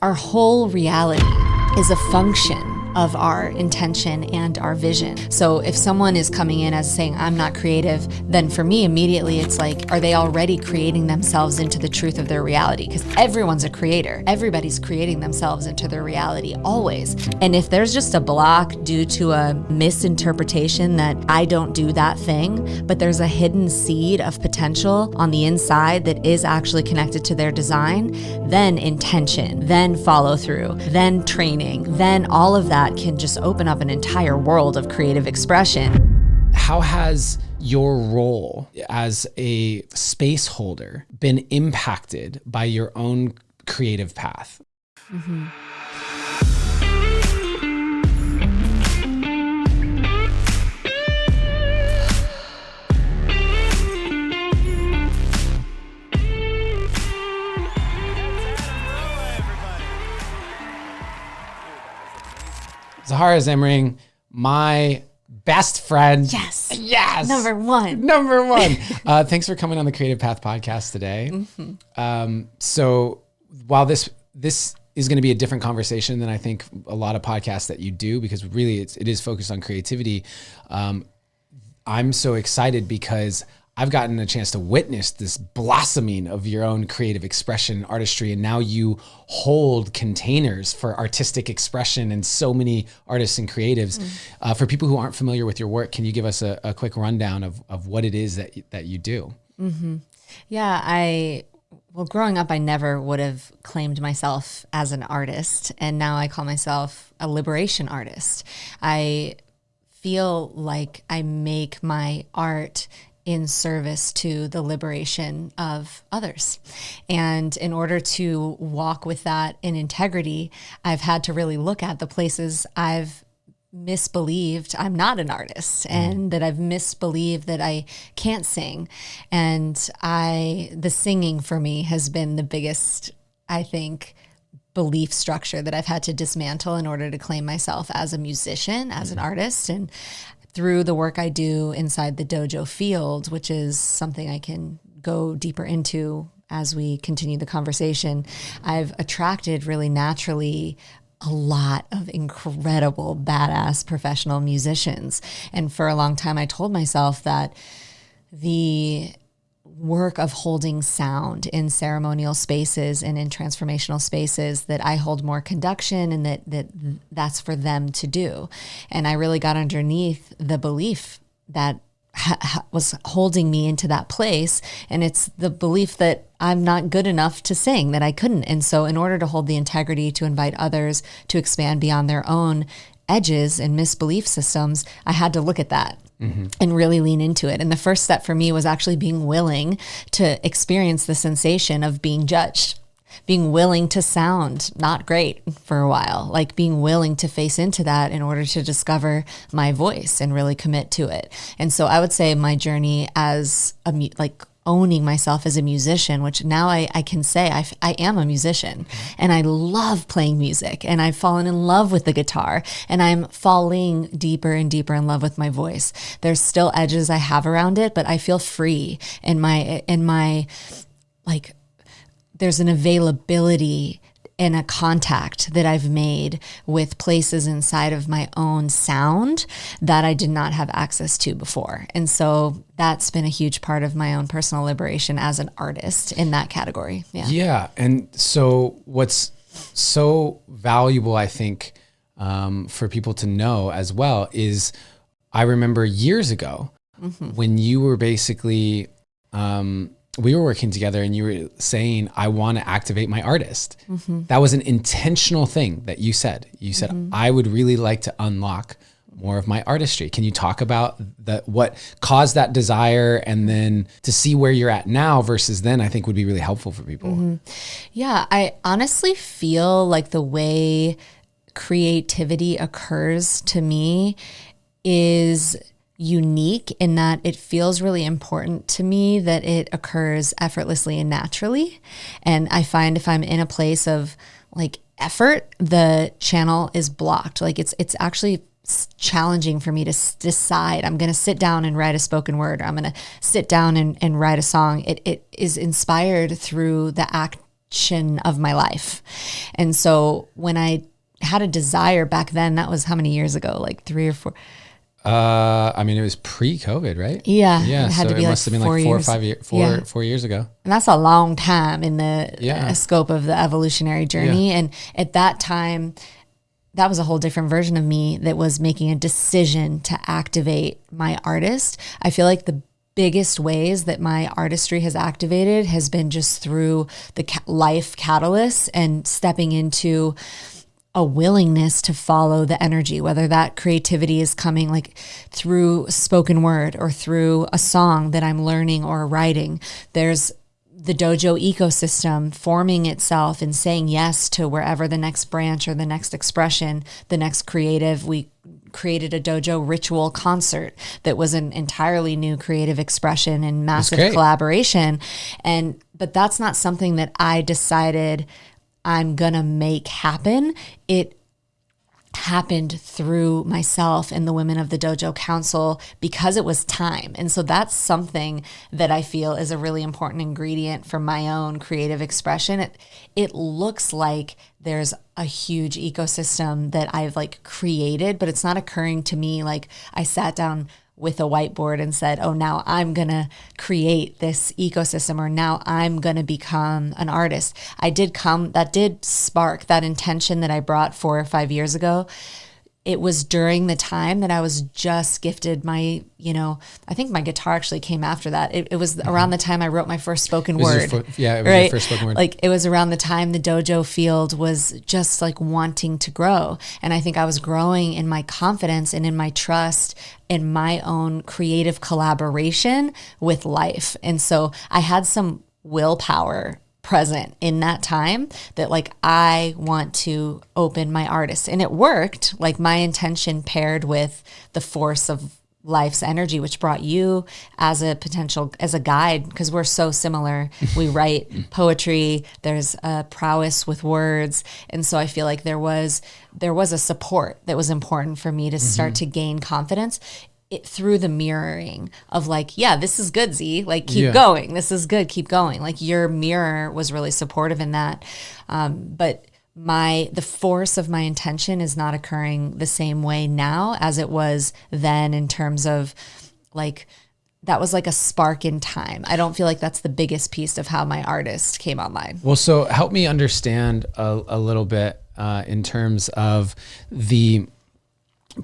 Our whole reality is a function of our intention and our vision. So if someone is coming in as saying, I'm not creative, then for me, immediately it's like, are they already creating themselves into the truth of their reality? Because everyone's a creator. Everybody's creating themselves into their reality always. And if there's just a block due to a misinterpretation that I don't do that thing, but there's a hidden seed of potential on the inside that is actually connected to their design, then intention, then follow through, then training, then all of that can just open up an entire world of creative expression. How has your role as a space holder been impacted by your own creative path? Mm-hmm. Zahara Zimring, my best friend. Yes. Yes. Number one. Thanks for coming on the Creative Path podcast today. Mm-hmm. So while this is going to be a different conversation than I think a lot of podcasts that you do, because really it is focused on creativity. I'm so excited because I've gotten a chance to witness this blossoming of your own creative expression, artistry, and now you hold containers for artistic expression and so many artists and creatives. For people who aren't familiar with your work, can you give us a quick rundown of what it is that you do? Mm-hmm. Yeah, well, growing up, I never would have claimed myself as an artist, and now I call myself a liberation artist. I feel like I make my art in service to the liberation of others. And in order to walk with that in integrity, I've had to really look at the places I've misbelieved I'm not an artist, and that I've misbelieved that I can't sing. And the singing for me has been the biggest, I think, belief structure that I've had to dismantle in order to claim myself as a musician, as an artist. And through the work I do inside the dojo field, which is something I can go deeper into as we continue the conversation, I've attracted really naturally a lot of incredible, badass professional musicians. And for a long time, I told myself that the work of holding sound in ceremonial spaces and in transformational spaces, that I hold more conduction, and that's for them to do. And I really got underneath the belief that was holding me into that place. And it's the belief that I'm not good enough to sing, that I couldn't. And so in order to hold the integrity to invite others to expand beyond their own edges and misbelief systems, I had to look at that. Mm-hmm. And really lean into it. And the first step for me was actually being willing to experience the sensation of being judged, being willing to sound not great for a while, like being willing to face into that in order to discover my voice and really commit to it. And so I would say my journey as owning myself as a musician, which now I can say I am a musician, and I love playing music, and I've fallen in love with the guitar, and I'm falling deeper and deeper in love with my voice. There's still edges I have around it, but I feel free in my there's an availability and a contact that I've made with places inside of my own sound that I did not have access to before. And so that's been a huge part of my own personal liberation as an artist in that category. Yeah. And so what's so valuable, I think, for people to know as well is, I remember years ago when you were basically, we were working together and you were saying, I want to activate my artist. Mm-hmm. That was an intentional thing that you said. You said, I would really like to unlock more of my artistry. Can you talk about what caused that desire, and then to see where you're at now versus then, I think would be really helpful for people. Mm-hmm. Yeah, I honestly feel like the way creativity occurs to me is unique in that it feels really important to me that it occurs effortlessly and naturally. And I find if I'm in a place of like effort, the channel is blocked. Like it's actually challenging for me to decide I'm going to sit down and write a spoken word, or I'm going to sit down and write a song. It is inspired through the act direction of my life. And so when I had a desire back then, that was how many years ago? Like 3 or 4. I mean, it was pre-COVID, right? Yeah. Yeah. It had So to be it must have been like 4 or 5 years, 4 years ago. And that's a long time in the scope of the evolutionary journey. Yeah. And at that time, that was a whole different version of me that was making a decision to activate my artist. I feel like the biggest ways that my artistry has activated has been just through the life catalyst and stepping into a willingness to follow the energy, whether that creativity is coming like through spoken word or through a song that I'm learning or writing. There's the dojo ecosystem forming itself and saying yes to wherever the next branch or the next expression, the next creative. We created a dojo ritual concert that was an entirely new creative expression and massive collaboration. But that's not something that I decided I'm gonna make happen. It happened through myself and the women of the Dojo Council because it was time. And so that's something that I feel is a really important ingredient for my own creative expression. It looks like there's a huge ecosystem that I've like created, but it's not occurring to me like I sat down with a whiteboard and said, oh, now I'm going to create this ecosystem, or now I'm going to become an artist. That did spark that intention that I brought 4 or 5 years ago. It was during the time that I was just gifted my, I think my guitar actually came after that. It was around the time I wrote my first spoken word. It was right? your first spoken word. Like it was around the time the dojo field was just like wanting to grow. And I think I was growing in my confidence and in my trust in my own creative collaboration with life. And so I had some willpower present in that time that like I want to open my artist, and it worked. Like my intention paired with the force of life's energy, which brought you as a guide, because we're so similar. We write poetry, there's a prowess with words, and so I feel like there was a support that was important for me to start to gain confidence through the mirroring of like, yeah, this is good, Z, like keep going. This is good, keep going. Like your mirror was really supportive in that. But the force of my intention is not occurring the same way now as it was then, in terms of like, that was like a spark in time. I don't feel like that's the biggest piece of how my artist came online. Well, so help me understand a little bit in terms of the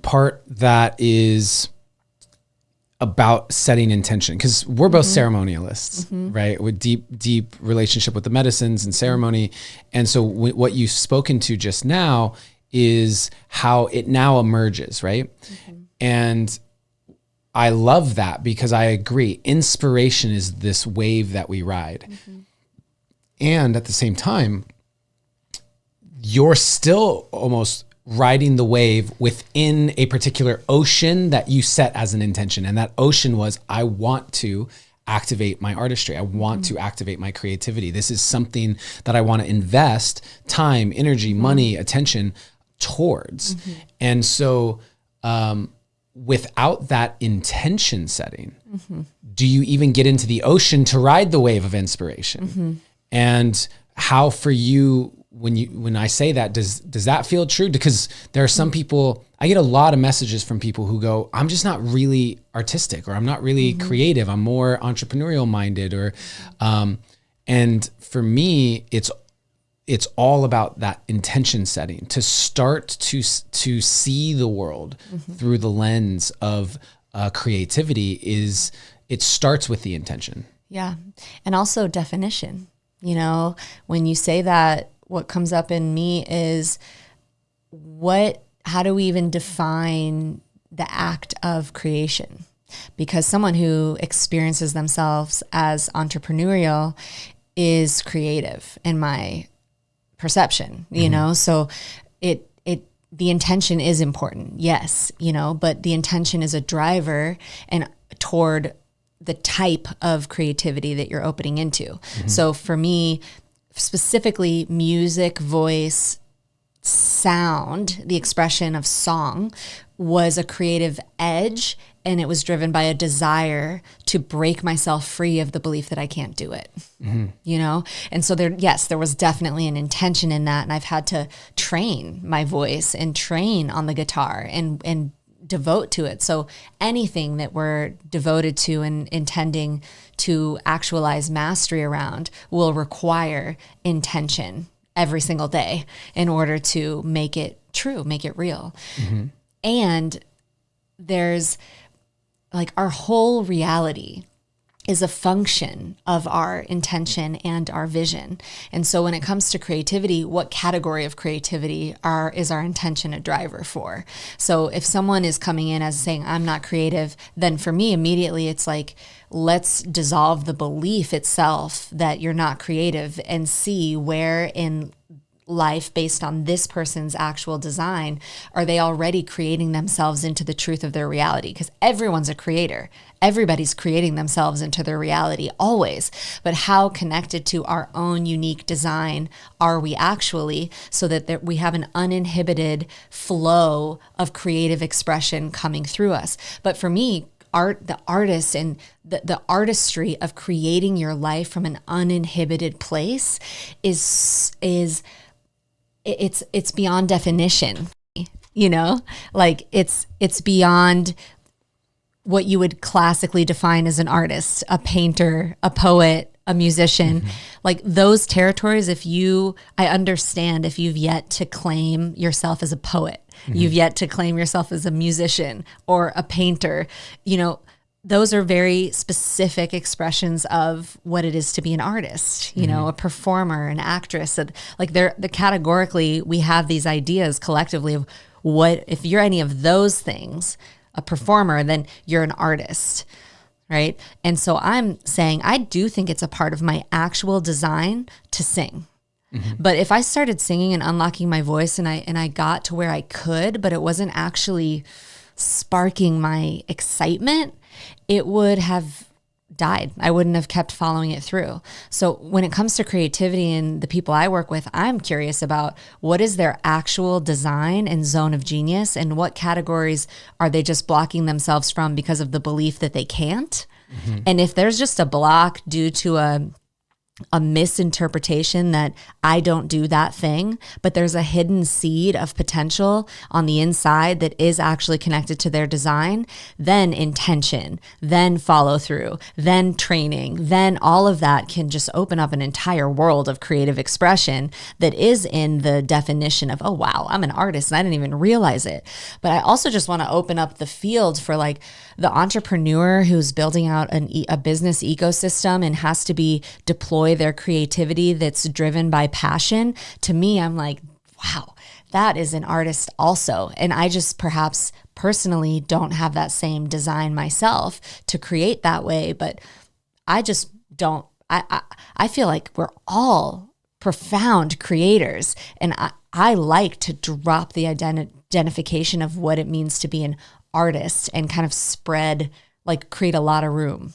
part that is about setting intention, because we're both ceremonialists, right? With deep relationship with the medicines and ceremony. And so what you've spoken to just now is how it now emerges, right? And I love that, because I agree. Inspiration is this wave that we ride. And at the same time, you're still almost riding the wave within a particular ocean that you set as an intention. And that ocean was, I want to activate my artistry. I want to activate my creativity. This is something that I want to invest time, energy, money, attention towards. And so without that intention setting, do you even get into the ocean to ride the wave of inspiration? And how for you, when I say that, does that feel true? Because there are some people, I get a lot of messages from people who go, I'm just not really artistic, or I'm not really creative. I'm more entrepreneurial minded, or, and for me, it's all about that intention setting, to start to see the world through the lens of creativity. It starts with the intention. Yeah. And also definition, when you say that, what comes up in me is how do we even define the act of creation? Because someone who experiences themselves as entrepreneurial is creative in my perception, so the intention is important. Yes. But the intention is a driver and toward the type of creativity that you're opening into. So for me, specifically music, voice, sound, the expression of song was a creative edge and it was driven by a desire to break myself free of the belief that I can't do it, you know? And so there was definitely an intention in that. And I've had to train my voice and train on the guitar and devote to it. So anything that we're devoted to and intending to actualize mastery around will require intention every single day in order to make it true, make it real. And there's like our whole reality is a function of our intention and our vision. And so when it comes to creativity, what category of creativity is our intention a driver for? So if someone is coming in as saying, I'm not creative, then for me, immediately it's like, let's dissolve the belief itself that you're not creative and see where in life, based on this person's actual design, are they already creating themselves into the truth of their reality? Because everyone's a creator. Everybody's creating themselves into their reality always. But how connected to our own unique design are we actually, so that we have an uninhibited flow of creative expression coming through us? But for me, the artist and the artistry of creating your life from an uninhibited place is it's beyond definition, you know, like it's beyond what you would classically define as an artist, a painter, a poet, a musician. Like those territories, I understand if you've yet to claim yourself as a poet, you've yet to claim yourself as a musician or a painter, you know, those are very specific expressions of what it is to be an artist, you know, a performer, an actress. Like categorically, we have these ideas collectively of what, if you're any of those things, a performer, then you're an artist, right? And so I'm saying, I do think it's a part of my actual design to sing. But if I started singing and unlocking my voice and I got to where I could, but it wasn't actually sparking my excitement, it would have died. I wouldn't have kept following it through. So when it comes to creativity and the people I work with, I'm curious about what is their actual design and zone of genius, and what categories are they just blocking themselves from because of the belief that they can't? And if there's just a block due to a misinterpretation that I don't do that thing, but there's a hidden seed of potential on the inside that is actually connected to their design, then intention, then follow through, then training, then all of that can just open up an entire world of creative expression that is in the definition of, oh, wow, I'm an artist and I didn't even realize it. But I also just want to open up the field for like the entrepreneur who's building out a business ecosystem and has to be deployed their creativity that's driven by passion. To me, I'm like, wow, that is an artist also. And I just perhaps personally don't have that same design myself to create that way, but I just don't, I feel like we're all profound creators. And I like to drop the identification of what it means to be an artist and kind of spread, like create a lot of room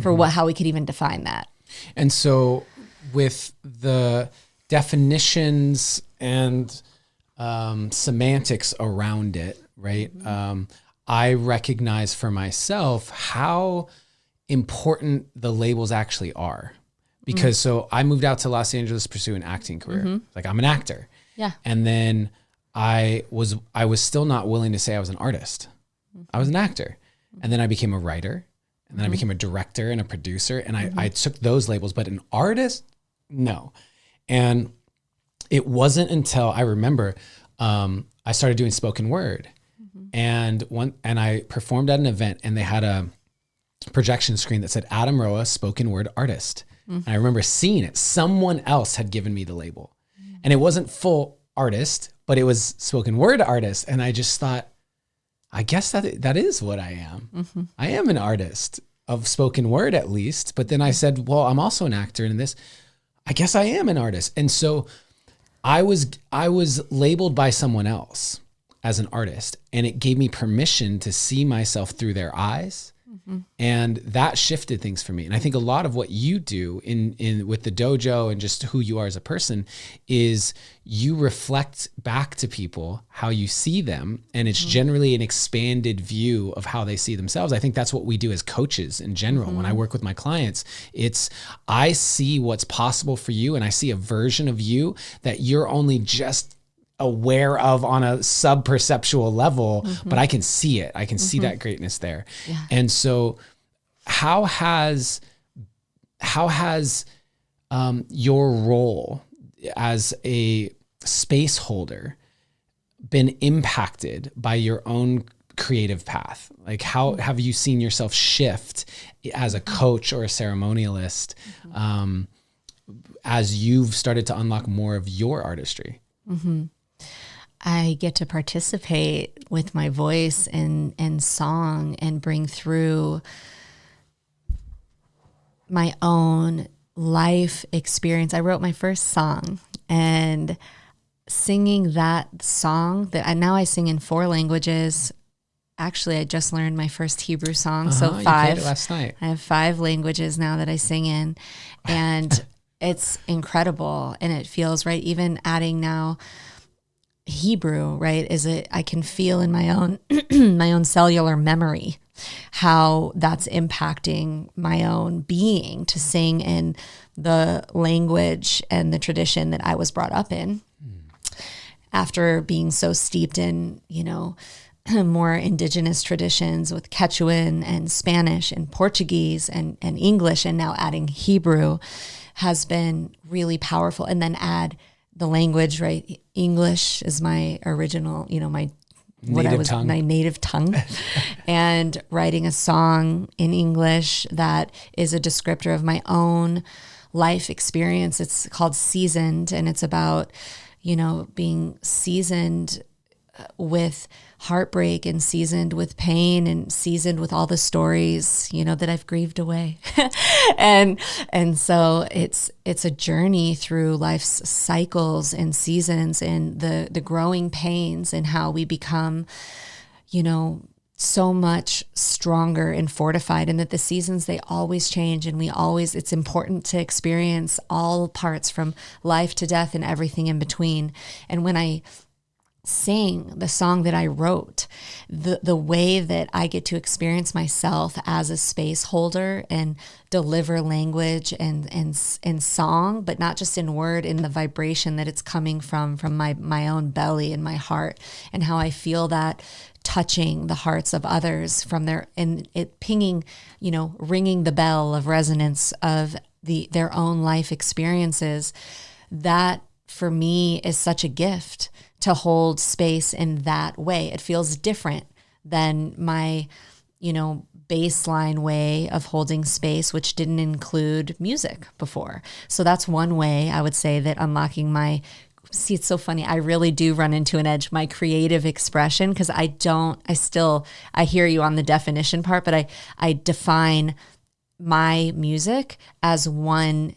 for how we could even define that. And so with the definitions and semantics around it, right? I recognize for myself how important the labels actually are. Because so I moved out to Los Angeles to pursue an acting career. Like I'm an actor. Yeah. And then I was still not willing to say I was an artist. I was an actor. And then I became a writer. And then I became a director and a producer, and I took those labels, but an artist, no. And it wasn't until I remember I started doing spoken word, and I performed at an event, and they had a projection screen that said Adam Roa, spoken word artist. And I remember seeing it. Someone else had given me the label, and it wasn't full artist, but it was spoken word artist, and I just thought, I guess that is what I am. I am an artist of spoken word at least. But then I said, well, I'm also an actor in this. I guess I am an artist. And so I was labeled by someone else as an artist, and it gave me permission to see myself through their eyes And that shifted things for me. And I think a lot of what you do in with the dojo and just who you are as a person is you reflect back to people how you see them. And it's generally an expanded view of how they see themselves. I think that's what we do as coaches in general. When I work with my clients, it's, I see what's possible for you, and I see a version of you that you're only just aware of on a sub-perceptual level, but I can see it. I can see that greatness there. Yeah. And so how has your role as a space holder been impacted by your own creative path? Like, how have you seen yourself shift as a coach or a ceremonialist as you've started to unlock more of your artistry? I get to participate with my voice and song and bring through my own life experience. I wrote my first song, and singing that song now I sing in 4 languages. Actually, I just learned my first Hebrew song, so 5. You played it last night. I have 5 languages now that I sing in, and it's incredible, and it feels right. Even adding now Hebrew, right, I can feel in my own my own cellular memory how that's impacting my own being to sing in the language and the tradition that I was brought up in. After being so steeped in, more indigenous traditions with Quechuan and Spanish and Portuguese and English, and now adding Hebrew has been really powerful. And then add the language, right? English is my original, my native tongue. And writing a song in English that is a descriptor of my own life experience. It's called Seasoned, and it's about, being seasoned with heartbreak and seasoned with pain and seasoned with all the stories, that I've grieved away. and so it's a journey through life's cycles and seasons and the growing pains and how we become, so much stronger and fortified, and that the seasons, they always change, and it's important to experience all parts from life to death and everything in between. And when I sing the song that I wrote, the way that I get to experience myself as a space holder and deliver language and song, but not just in word, in the vibration that it's coming from my own belly and my heart, and how I feel that touching the hearts of others and it pinging, ringing the bell of resonance of their own life experiences. That for me is such a gift to hold space in that way. It feels different than my, baseline way of holding space, which didn't include music before. So that's one way I would say that unlocking see, it's so funny. I really do run into an edge, my creative expression, because I hear you on the definition part, but I define my music as one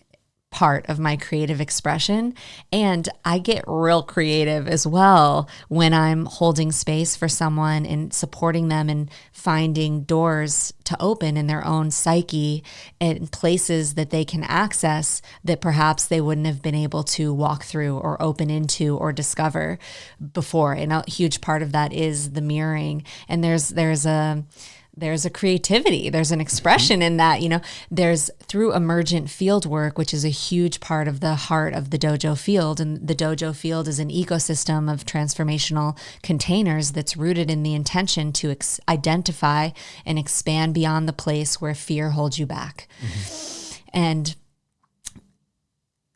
part of my creative expression. And I get real creative as well when I'm holding space for someone and supporting them and finding doors to open in their own psyche and places that they can access that perhaps they wouldn't have been able to walk through or open into or discover before. And a huge part of that is the mirroring. And there's a creativity, there's an expression in that, there's through emergent field work, which is a huge part of the heart of the dojo field. And the dojo field is an ecosystem of transformational containers that's rooted in the intention to identify and expand beyond the place where fear holds you back. And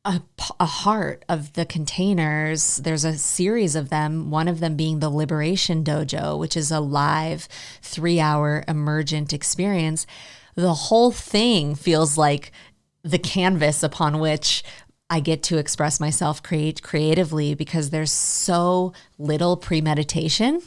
a heart of the containers, there's a series of them, one of them being the Liberation Dojo, which is a live 3-hour emergent experience. The whole thing feels like the canvas upon which I get to express myself creatively, because there's so little premeditation.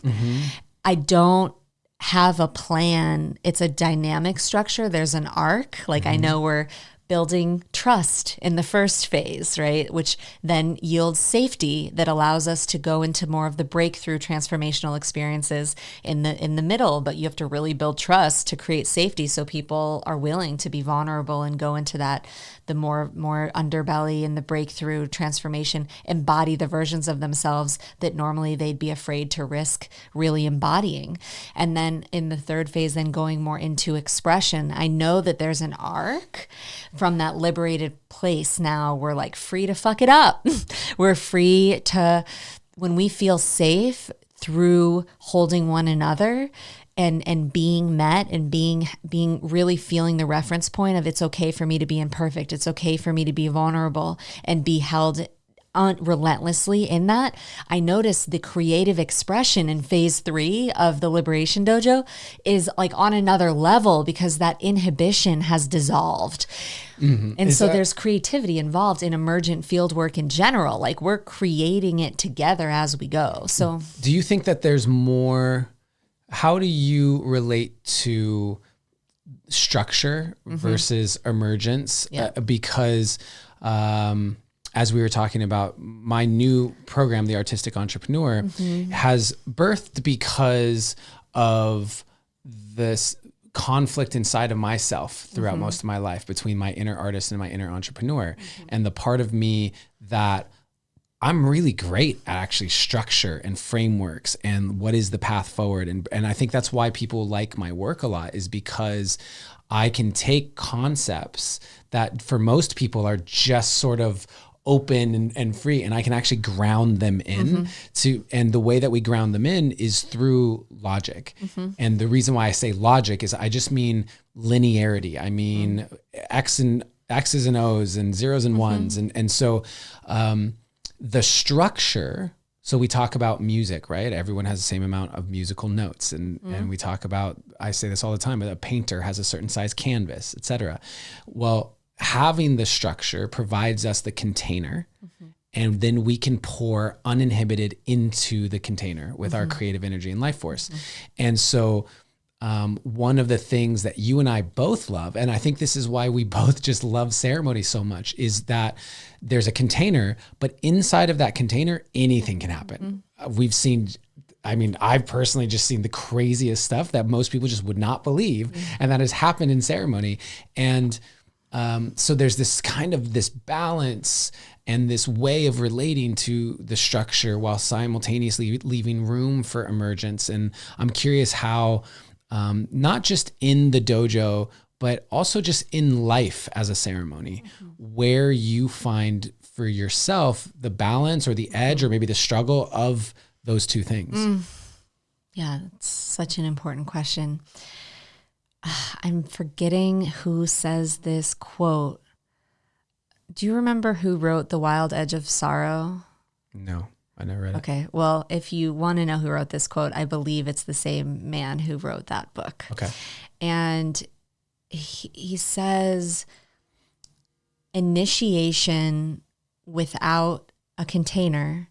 I don't have a plan. It's a dynamic structure. There's an arc. Like I know we're building trust in the first phase, right? Which then yields safety that allows us to go into more of the breakthrough transformational experiences in the middle. But you have to really build trust to create safety so people are willing to be vulnerable and go into that, the more underbelly and the breakthrough transformation, embody the versions of themselves that normally they'd be afraid to risk really embodying. And then in the third phase, then going more into expression. I know that there's an arc from that liberated place. Now we're like free to fuck it up. We're free to, when we feel safe through holding one another and being met and being really feeling the reference point of it's okay for me to be imperfect. It's okay for me to be vulnerable and be held relentlessly in that. I noticed the creative expression in phase 3 of the Liberation Dojo is like on another level because that inhibition has dissolved. Mm-hmm. And so there's creativity involved in emergent field work in general. Like we're creating it together as we go. So do you think that there's more, how do you relate to structure versus emergence? Because, as we were talking about, my new program, The Artistic Entrepreneur, has birthed because of this conflict inside of myself throughout most of my life between my inner artist and my inner entrepreneur. And the part of me that I'm really great at actually structure and frameworks and what is the path forward. And I think that's why people like my work a lot, is because I can take concepts that for most people are just sort of open and free, and I can actually ground them in and the way that we ground them in is through logic. And the reason why I say logic is I just mean linearity. I mean X's and O's and zeros and ones. And so the structure, so we talk about music, right? Everyone has the same amount of musical notes. And we talk about, I say this all the time, a painter has a certain size canvas, et cetera. Well, having the structure provides us the container, and then we can pour uninhibited into the container with our creative energy and life force. And so one of the things that you and I both love, and I think this is why we both just love ceremony so much, is that there's a container, but inside of that container, anything can happen. We've seen, I mean, I've personally just seen the craziest stuff that most people just would not believe, and that has happened in ceremony. And so there's this kind of this balance and this way of relating to the structure while simultaneously leaving room for emergence. And I'm curious how, not just in the dojo, but also just in life as a ceremony, where you find for yourself the balance or the edge or maybe the struggle of those two things. Yeah, that's such an important question. I'm forgetting who says this quote. Do you remember who wrote The Wild Edge of Sorrow? No, I never read it. Okay, well, if you want to know who wrote this quote, I believe it's the same man who wrote that book. Okay. And he says, initiation without a container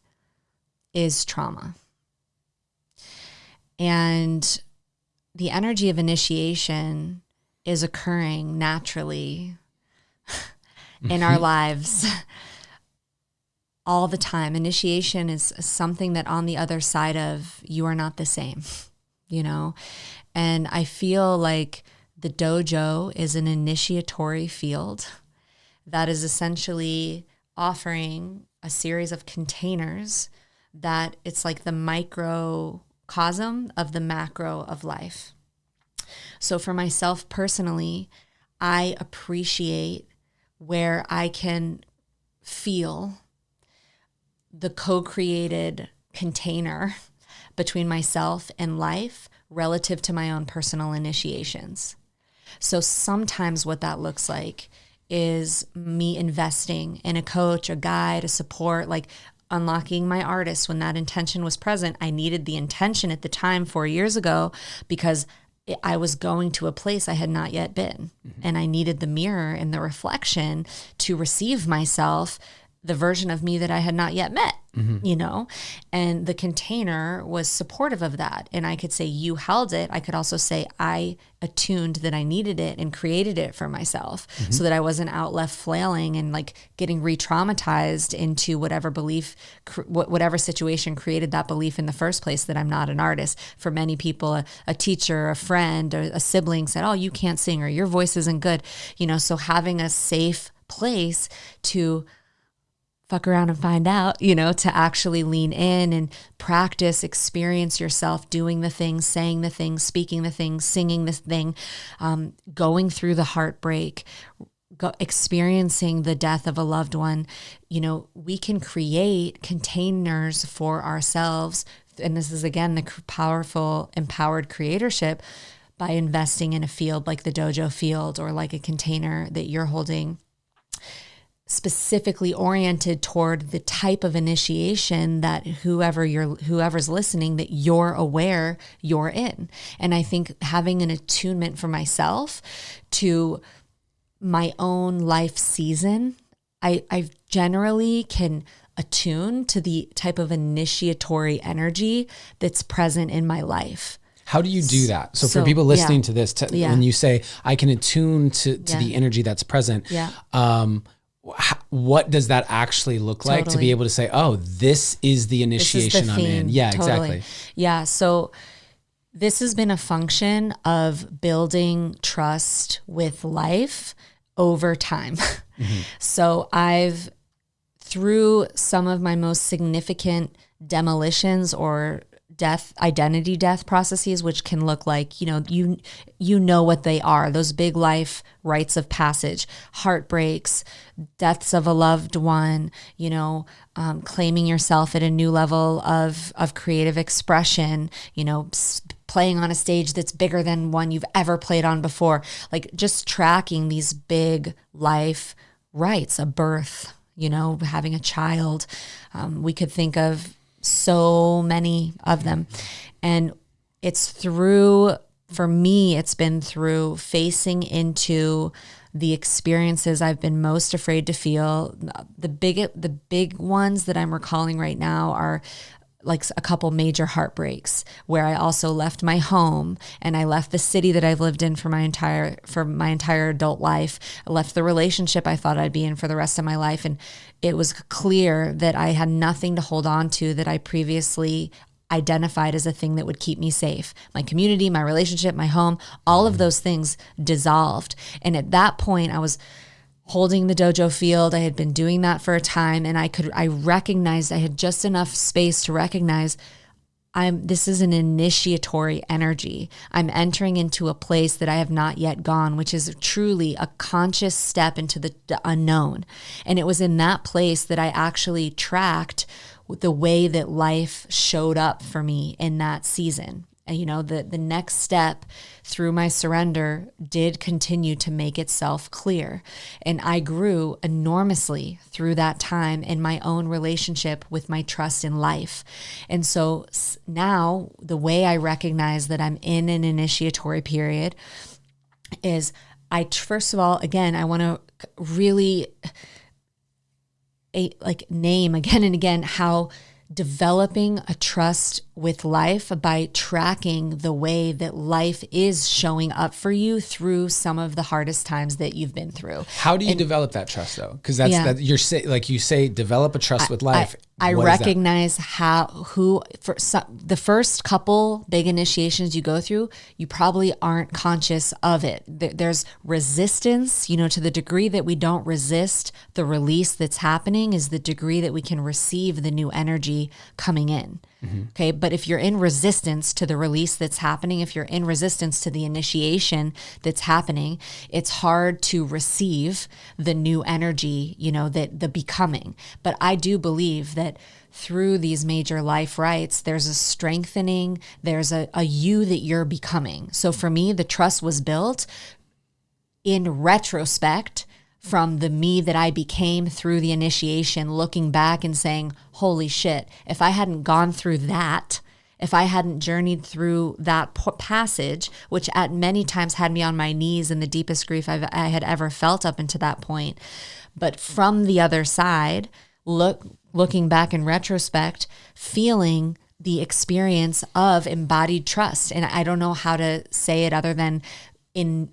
is trauma. And the energy of initiation is occurring naturally in our lives all the time. Initiation is something that on the other side of you are not the same, you know? And I feel like the dojo is an initiatory field that is essentially offering a series of containers that it's like the microcosm of the macro of life. So for myself personally, I appreciate where I can feel the co-created container between myself and life relative to my own personal initiations. So sometimes what that looks like is me investing in a coach, a guide, a support, like unlocking my artist when that intention was present. I needed the intention at the time 4 years ago because I was going to a place I had not yet been. And I needed the mirror and the reflection to receive myself the version of me that I had not yet met, you know, and the container was supportive of that. And I could say, you held it. I could also say, I attuned that I needed it and created it for myself so that I wasn't out left flailing and like getting re-traumatized into whatever belief, whatever situation created that belief in the first place that I'm not an artist. For many people, a teacher, a friend, or a sibling said, oh, you can't sing, or your voice isn't good, you know, so having a safe place to fuck around and find out, you know, to actually lean in and practice, experience yourself doing the things, saying the things, speaking the things, singing the thing, going through the heartbreak, experiencing the death of a loved one. You know, we can create containers for ourselves. And this is, again, the powerful, empowered creatorship by investing in a field like the dojo field, or like a container that you're holding, specifically oriented toward the type of initiation that whoever's listening, that you're aware you're in. And I think having an attunement for myself to my own life season, I generally can attune to the type of initiatory energy that's present in my life. How do you do that? So for people listening to this, when you say, I can attune to the energy that's present, what does that actually look like to be able to say, oh, this is the initiation I'm in? Yeah, exactly. Yeah. So this has been a function of building trust with life over time. So through some of my most significant demolitions or identity death processes, which can look like, you know what they are, those big life rites of passage, heartbreaks, deaths of a loved one, you know, claiming yourself at a new level of creative expression, you know, playing on a stage that's bigger than one you've ever played on before, like just tracking these big life rites, a birth, you know, having a child. We could think of so many of them. And for me, it's been through facing into the experiences I've been most afraid to feel. The big ones that I'm recalling right now are like a couple major heartbreaks where I also left my home and I left the city that I've lived in for my entire adult life. I left the relationship I thought I'd be in for the rest of my life. And it was clear that I had nothing to hold on to that I previously identified as a thing that would keep me safe. My community, my relationship, my home, all of those things dissolved. And at that point I was holding the dojo field. I had been doing that for a time, and I recognized I had just enough space to recognize this is an initiatory energy. I'm entering into a place that I have not yet gone, which is truly a conscious step into the unknown. And it was in that place that I actually tracked the way that life showed up for me in that season. And, you know, the next step through my surrender did continue to make itself clear. And I grew enormously through that time in my own relationship with my trust in life. And so now the way I recognize that I'm in an initiatory period is first of all, again, I want to really name again and again how developing a trust with life by tracking the way that life is showing up for you through some of the hardest times that you've been through. How do you develop that trust though? Because you say, develop a trust with life. I recognize the first couple big initiations you go through, you probably aren't conscious of it. There's resistance, you know, to the degree that we don't resist the release that's happening is the degree that we can receive the new energy coming in. Mm-hmm. Okay. But if you're in resistance to the release that's happening, if you're in resistance to the initiation that's happening, it's hard to receive the new energy, you know, the becoming. But I do believe that through these major life rites, there's a strengthening, there's a you that you're becoming. So for me, the trust was built in retrospect from the me that I became through the initiation, looking back and saying, holy shit, if I hadn't gone through that, if I hadn't journeyed through that passage, which at many times had me on my knees in the deepest grief I had ever felt up until that point. But from the other side, looking back in retrospect, feeling the experience of embodied trust. And I don't know how to say it other than in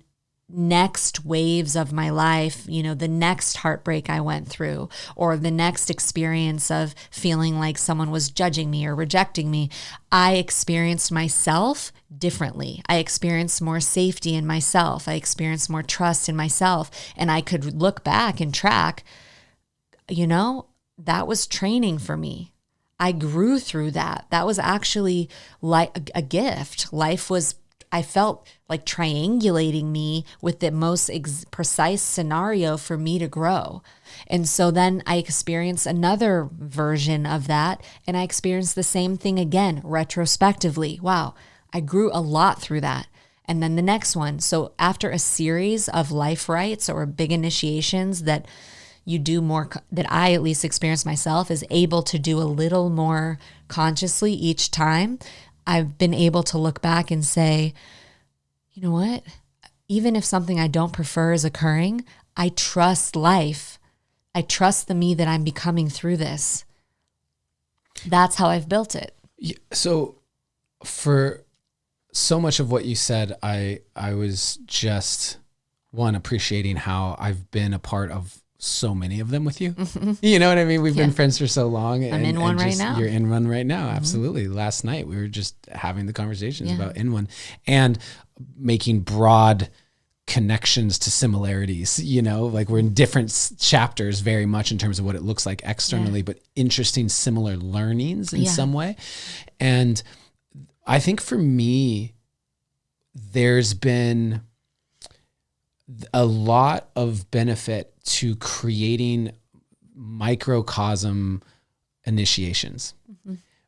next waves of my life, the next heartbreak I went through, or the next experience of feeling like someone was judging me or rejecting me, I experienced myself differently. I experienced more safety in myself. I experienced more trust in myself. And I could look back and track, that was training for me. I grew through that. That was actually like a gift. I felt like triangulating me with the most precise scenario for me to grow. And so then I experienced another version of that, and I experienced the same thing again, retrospectively. Wow, I grew a lot through that. And then the next one. So after a series of life rites or big initiations that you do more, that I at least experience myself is able to do a little more consciously each time, I've been able to look back and say, you know what? Even if something I don't prefer is occurring, I trust life. I trust the me that I'm becoming through this. That's how I've built it. Yeah, so for so much of what you said, I was just appreciating how I've been a part of so many of them with you. Mm-hmm. You know what I mean? We've been friends for so long. I'm in one right now. You're in one right now. Mm-hmm. Absolutely. Last night we were just having the conversations about in one and making broad connections to similarities, like we're in different chapters very much in terms of what it looks like externally, but interesting similar learnings in some way. And I think for me, there's been a lot of benefit to creating microcosm initiations,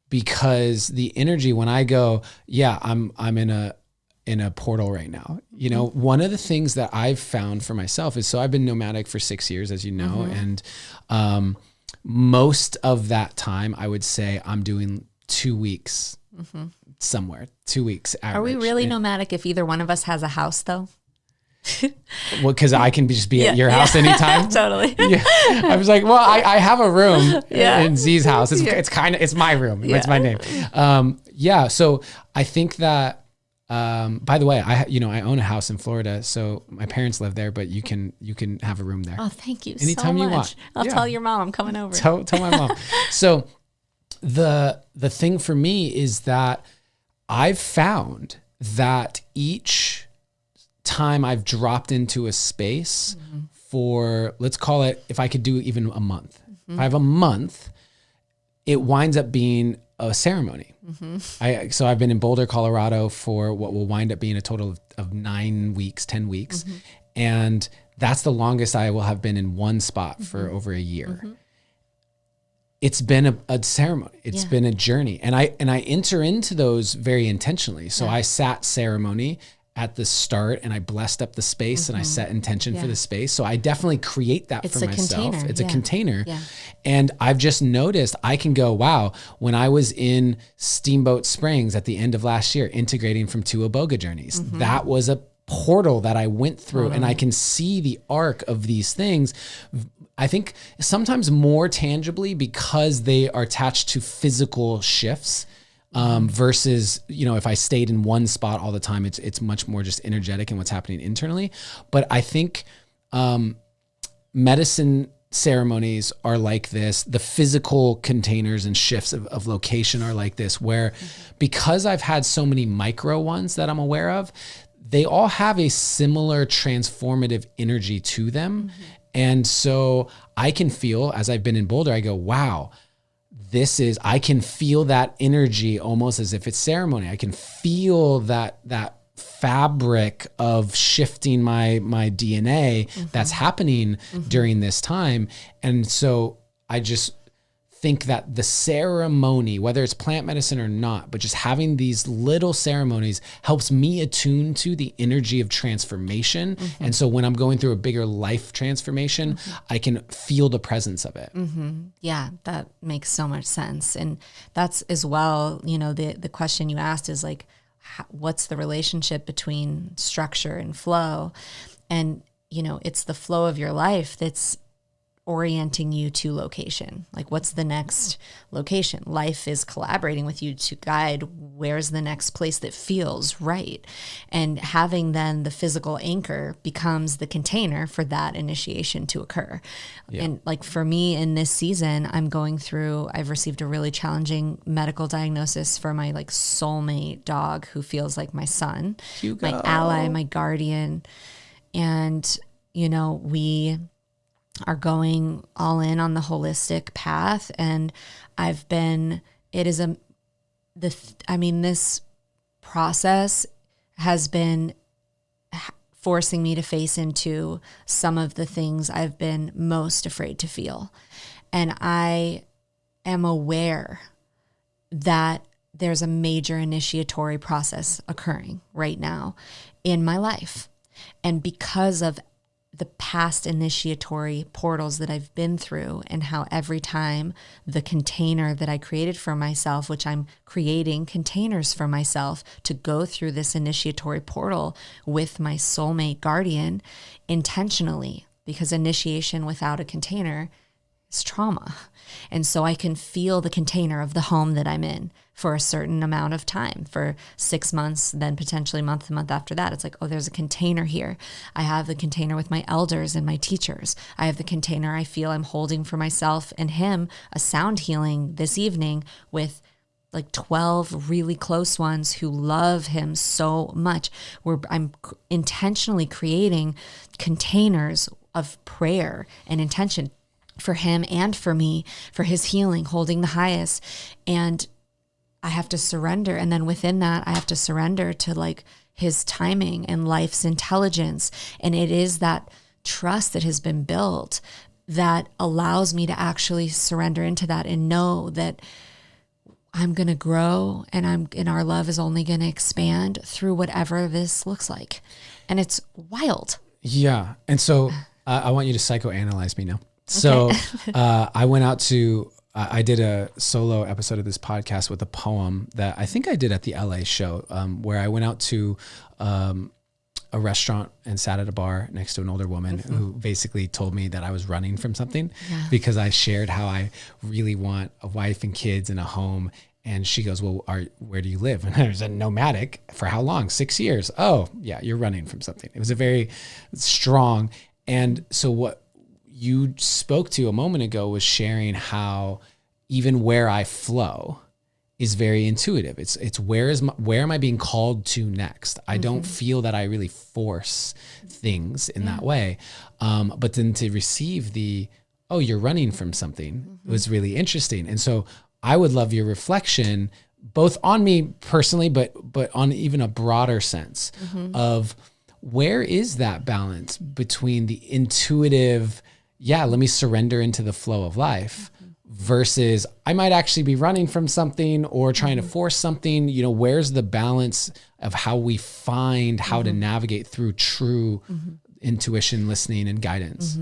because the energy when I go, I'm in a portal right now. One of the things that I've found for myself is, so I've been nomadic for 6 years, as you know, and most of that time I would say I'm doing 2 weeks somewhere, 2 weeks average. Are we really nomadic if either one of us has a house though? Well, because I can just be at your house anytime. Totally. Yeah. I was like, well, I have a room in Z's house. It's my room. It's my name. So I think that, by the way, I own a house in Florida, so my parents live there, but you can have a room there. Oh, thank you anytime so much. You want. I'll tell your mom I'm coming over. Tell my mom. So the thing for me is that I've found that each time I've dropped into a space for, let's call it, if I could do even a month, if I have a month, it winds up being a ceremony. So I've been in Boulder, Colorado for what will wind up being a total of 9 weeks, 10 weeks. And that's the longest I will have been in one spot for over a year. It's been a ceremony. It's been a journey. And I enter into those very intentionally. So I sat ceremony at the start and I blessed up the space and I set intention for the space. So I definitely create that for myself. Container. It's a container. And I've just noticed I can go, wow, when I was in Steamboat Springs at the end of last year, integrating from 2 Iboga journeys, that was a portal that I went through and I can see the arc of these things. I think sometimes more tangibly because they are attached to physical shifts. Versus, if I stayed in one spot all the time, it's much more just energetic and what's happening internally. But I think medicine ceremonies are like this. The physical containers and shifts of location are like this, where because I've had so many micro ones that I'm aware of, they all have a similar transformative energy to them. And so I can feel, as I've been in Boulder, I go, wow, I can feel that energy almost as if it's ceremony. I can feel that fabric of shifting my DNA that's happening during this time. And so I just think that the ceremony, whether it's plant medicine or not, but just having these little ceremonies helps me attune to the energy of transformation. And so when I'm going through a bigger life transformation, I can feel the presence of it. Yeah, that makes so much sense. And that's as well, the question you asked is like, what's the relationship between structure and flow? And, it's the flow of your life that's orienting you to location. Like, what's the next location? Life is collaborating with you to guide where's the next place that feels right. And having then the physical anchor becomes the container for that initiation to occur. Yeah. And like for me in this season, I've received a really challenging medical diagnosis for my like soulmate dog who feels like my son, Hugo. my ally, my guardian. And, we are going all in on the holistic path. And this process has been forcing me to face into some of the things I've been most afraid to feel. And I am aware that there's a major initiatory process occurring right now in my life. And because of the past initiatory portals that I've been through, and how every time the container that I created for myself, which I'm creating containers for myself to go through this initiatory portal with my soulmate guardian intentionally, because initiation without a container is trauma. And so I can feel the container of the home that I'm in for a certain amount of time, for 6 months, then potentially month to month after that. It's like, oh, there's a container here. I have the container with my elders and my teachers. I have the container I feel I'm holding for myself and him, a sound healing this evening with like 12 really close ones who love him so much, where I'm intentionally creating containers of prayer and intention for him and for me, for his healing, holding the highest. And I have to surrender. And then within that, I have to surrender to like his timing and life's intelligence. And it is that trust that has been built that allows me to actually surrender into that and know that I'm going to grow and our love is only going to expand through whatever this looks like. And it's wild. Yeah. And so I want you to psychoanalyze me now. So I did a solo episode of this podcast with a poem that I think I did at the LA show, where I went out to a restaurant and sat at a bar next to an older woman who basically told me that I was running from something because I shared how I really want a wife and kids and a home. And she goes, well, where do you live? And I said, nomadic. For how long? 6 years. Oh, yeah, you're running from something. It was a very strong. And so what you spoke to a moment ago was sharing how even where I flow is very intuitive. It's where am I being called to next? I don't feel that I really force things in that way. But then to receive you're running from something was really interesting. And so I would love your reflection, both on me personally, but on even a broader sense of where is that balance between the intuitive, let me surrender into the flow of life, versus I might actually be running from something or trying to force something. Where's the balance of how we find how to navigate through true intuition, listening, and guidance?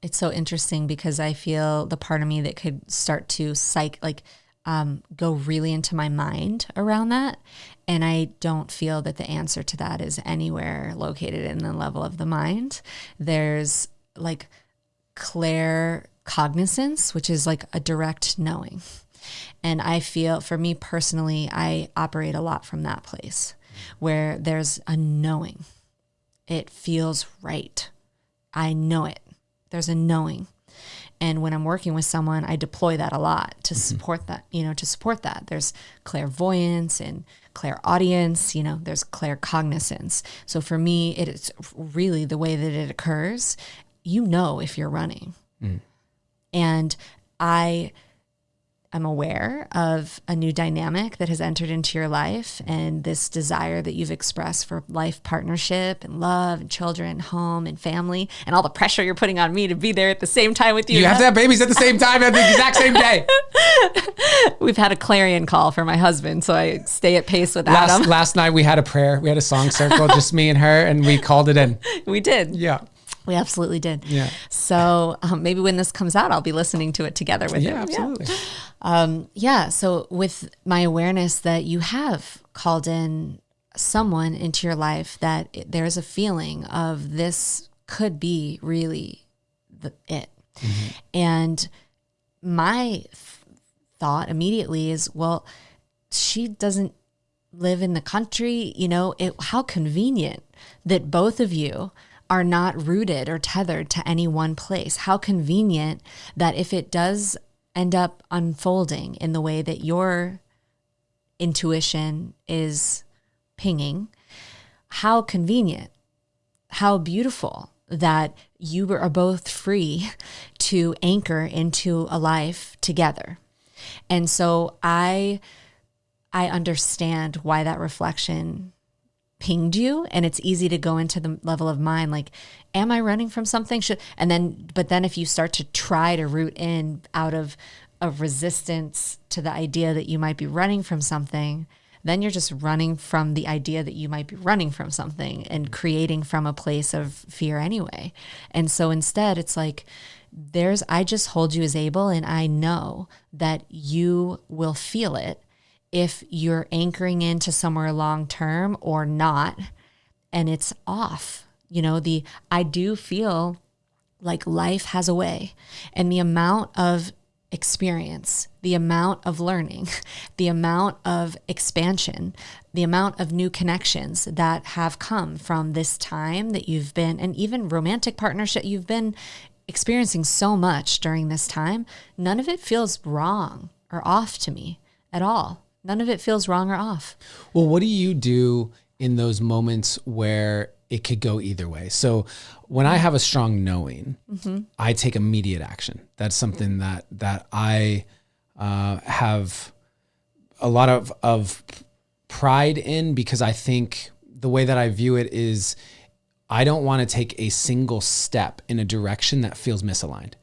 It's so interesting because I feel the part of me that could start to go really into my mind around that. And I don't feel that the answer to that is anywhere located in the level of the mind. There's like clair cognizance, which is like a direct knowing. And I feel, for me personally, I operate a lot from that place where there's a knowing. It feels right. I know it. There's a knowing. And when I'm working with someone, I deploy that a lot to support that, There's clairvoyance and clairaudience, there's claircognizance. So for me, it's really the way that it occurs. If you're running. And I am aware of a new dynamic that has entered into your life, and this desire that you've expressed for life partnership and love and children, home and family, and all the pressure you're putting on me to be there at the same time with you. You have to have babies at the same time at the exact same day. We've had a clarion call for my husband, so I stay at pace with Adam. Last night we had a prayer. We had a song circle, just me and her, and we called it in. We did. Yeah. We absolutely did. Yeah. So maybe when this comes out, I'll be listening to it together with him. Absolutely. So with my awareness that you have called in someone into your life, that there's a feeling of this could be really it. And my thought immediately is, well, she doesn't live in the country, how convenient that both of you are not rooted or tethered to any one place. How convenient that if it does end up unfolding in the way that your intuition is pinging, how convenient, how beautiful that you are both free to anchor into a life together. And so I understand why that reflection pinged you, and it's easy to go into the level of mind like, am I running from something? But then if you start to try to root in out of resistance to the idea that you might be running from something, then you're just running from the idea that you might be running from something and creating from a place of fear anyway. And so instead it's like, I just hold you as able, and I know that you will feel it if you're anchoring into somewhere long term or not, and it's off. I do feel like life has a way, and the amount of experience, the amount of learning, the amount of expansion, the amount of new connections that have come from this time that you've been, and even romantic partnership, you've been experiencing so much during this time. None of it feels wrong or off to me at all. None of it feels wrong or off. Well, what do you do in those moments where it could go either way? So when I have a strong knowing, I take immediate action. That's something that I have a lot of pride in, because I think the way that I view it is I don't want to take a single step in a direction that feels misaligned,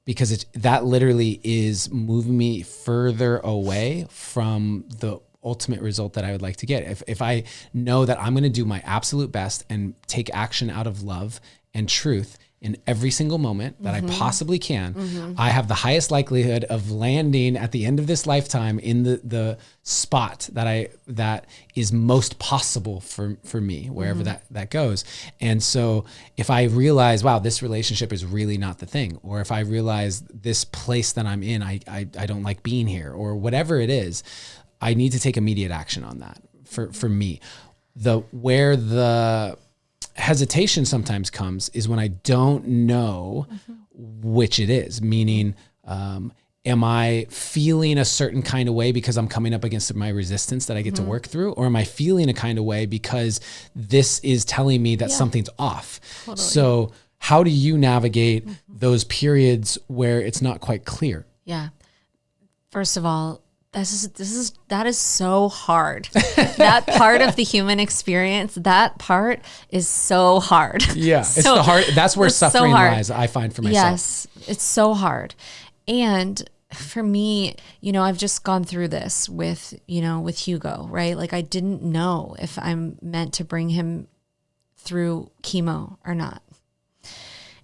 because that literally is moving me further away from the ultimate result that I would like to get. If I know that I'm going to do my absolute best and take action out of love and truth in every single moment that I possibly can, I have the highest likelihood of landing at the end of this lifetime in the spot that is most possible for me, wherever that goes. And so if I realize, wow, this relationship is really not the thing, or if I realize this place that I'm in, I don't like being here, or whatever it is, I need to take immediate action on that for me. Where the hesitation sometimes comes is when I don't know which it is, meaning, am I feeling a certain kind of way because I'm coming up against my resistance that I get to work through? Or am I feeling a kind of way because this is telling me that something's off? Totally. So how do you navigate those periods where it's not quite clear? Yeah. First of all, that is so hard. That part of the human experience, that part is so hard. Yeah. It's the hard, that's where suffering lies, I find for myself. Yes. It's so hard. And for me, I've just gone through this with Hugo, right? Like, I didn't know if I'm meant to bring him through chemo or not.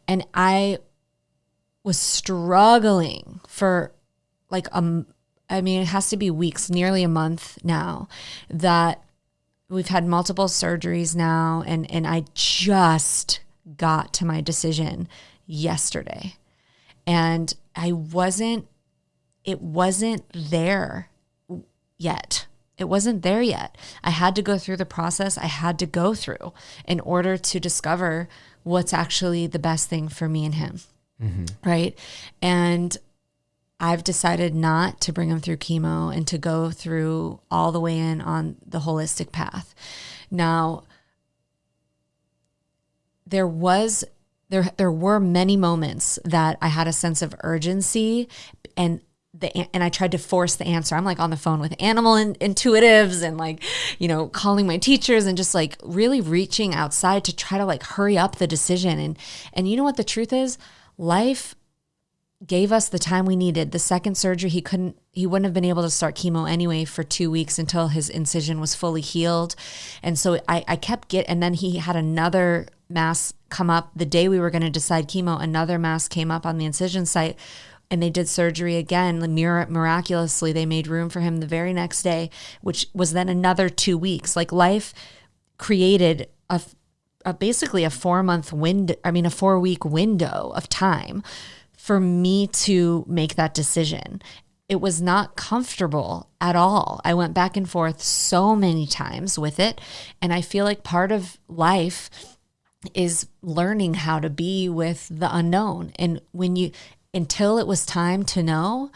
And I was struggling for it has to be weeks, nearly a month now, that we've had multiple surgeries now. And I just got to my decision yesterday. And it wasn't there yet. It wasn't there yet. I had to go through the process I had to go through in order to discover what's actually the best thing for me and him. Right. And I've decided not to bring him through chemo and to go through all the way in on the holistic path. Now, there were many moments that I had a sense of urgency, and I tried to force the answer. I'm like on the phone with animal intuitives and calling my teachers and just like really reaching outside to try to like hurry up the decision. And you know what the truth is? Life gave us the time we needed. The second surgery, he wouldn't have been able to start chemo anyway for 2 weeks until his incision was fully healed. And so I kept and then he had another mass come up the day we were going to decide chemo. Another mass came up on the incision site, and they did surgery again. Miraculously, they made room for him the very next day, which was then another 2 weeks. Like, life created basically a 4 week window of time for me to make that decision. It was not comfortable at all. I went back and forth so many times with it. And I feel like part of life is learning how to be with the unknown. And until it was time to know,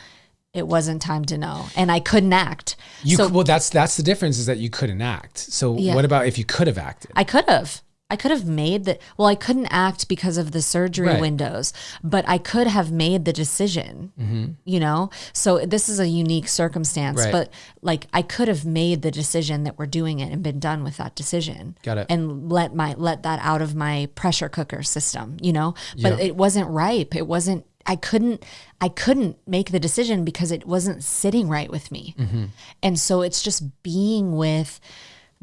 it wasn't time to know. And I couldn't act. Well, that's the difference, is that you couldn't act. So what about if you could have acted? I could have made the, well, I couldn't act because of the surgery windows, but I could have made the decision, you know? So this is a unique circumstance, but like I could have made the decision that we're doing it and been done with that decision. Got it. And let that out of my pressure cooker system, you know? But it wasn't ripe. It wasn't, I couldn't make the decision because it wasn't sitting right with me. And so it's just being with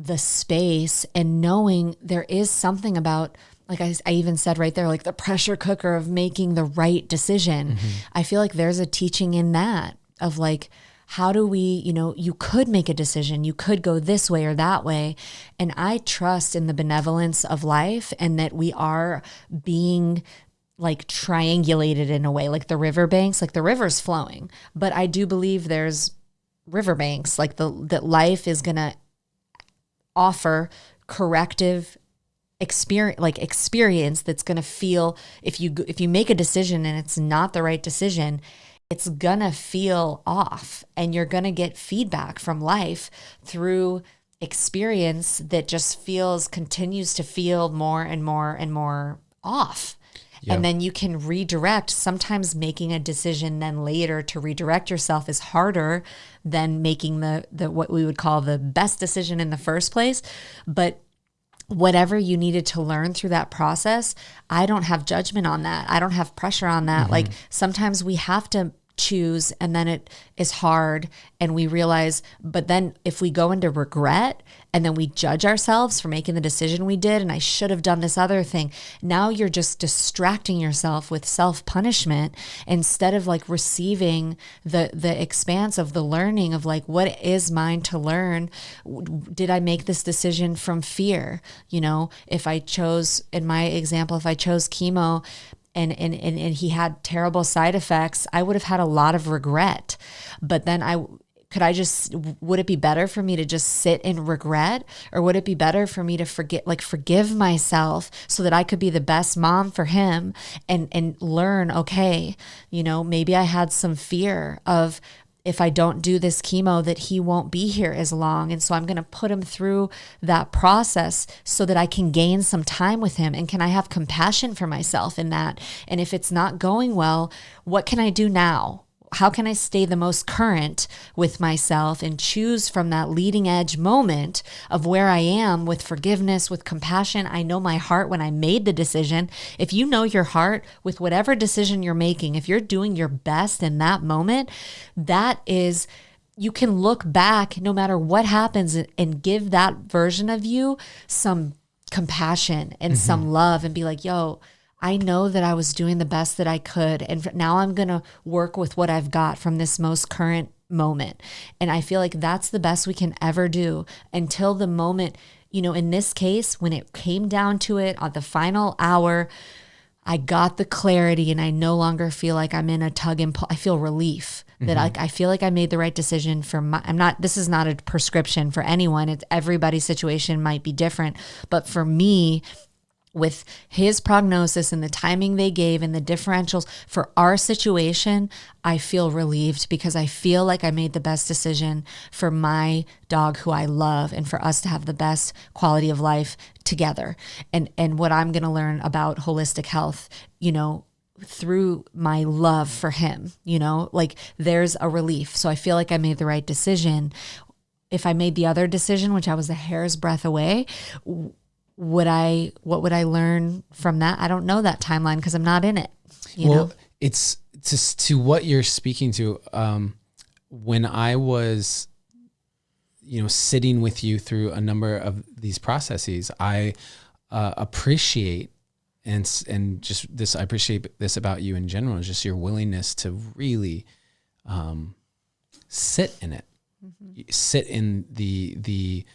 the space and knowing there is something about, like I even said right there, like the pressure cooker of making the right decision. I feel like there's a teaching in that of like, how do we, you know, you could make a decision, you could go this way or that way. And I trust in the benevolence of life and that we are being like triangulated in a way, like the riverbanks, like the river's flowing. But I do believe there's riverbanks, like that life is going to offer corrective experience that's going to feel, if you make a decision and it's not the right decision, it's going to feel off, and you're going to get feedback from life through experience that just continues to feel more and more and more off. Yeah. And then you can redirect. Sometimes making a decision then later to redirect yourself is harder than making the what we would call the best decision in the first place. But whatever you needed to learn through that process, I don't have judgment on that. I don't have pressure on that. Like sometimes we have to choose and then it is hard and we realize, but then if we go into regret and then we judge ourselves for making the decision we did and I should have done this other thing, now you're just distracting yourself with self-punishment instead of like receiving the expanse of the learning of like, what is mine to learn? Did I make this decision from fear? You know, if I chose, in my example, if I chose chemo and he had terrible side effects, I would have had a lot of regret. But then would it be better for me to just sit in regret, or would it be better for me to forgive myself so that I could be the best mom for him and learn, okay, you know, maybe I had some fear of, if I don't do this chemo, that he won't be here as long. And so I'm going to put him through that process so that I can gain some time with him. And can I have compassion for myself in that? And if it's not going well, what can I do now? How can I stay the most current with myself and choose from that leading edge moment of where I am with forgiveness, with compassion? I know my heart when I made the decision. If you know your heart with whatever decision you're making, if you're doing your best in that moment, that is, you can look back no matter what happens and give that version of you some compassion and some love and be like, yo, I know that I was doing the best that I could. And now I'm going to work with what I've got from this most current moment. And I feel like that's the best we can ever do until the moment, you know, in this case, when it came down to it on the final hour, I got the clarity and I no longer feel like I'm in a tug and pull. I feel relief that I feel like I made the right decision for this is not a prescription for anyone. It's everybody's situation might be different. But for me, with his prognosis and the timing they gave and the differentials for our situation, I feel relieved because I feel like I made the best decision for my dog who I love and for us to have the best quality of life together. And what I'm going to learn about holistic health, you know, through my love for him, you know, like there's a relief. So I feel like I made the right decision. If I made the other decision, which I was a hair's breadth away, what would I learn from that? I don't know that timeline because I'm not in it. You know? It's just to what you're speaking to. When I was, you know, sitting with you through a number of these processes, I appreciate and just this. I appreciate this about you in general, is just your willingness to really sit in it, sit in the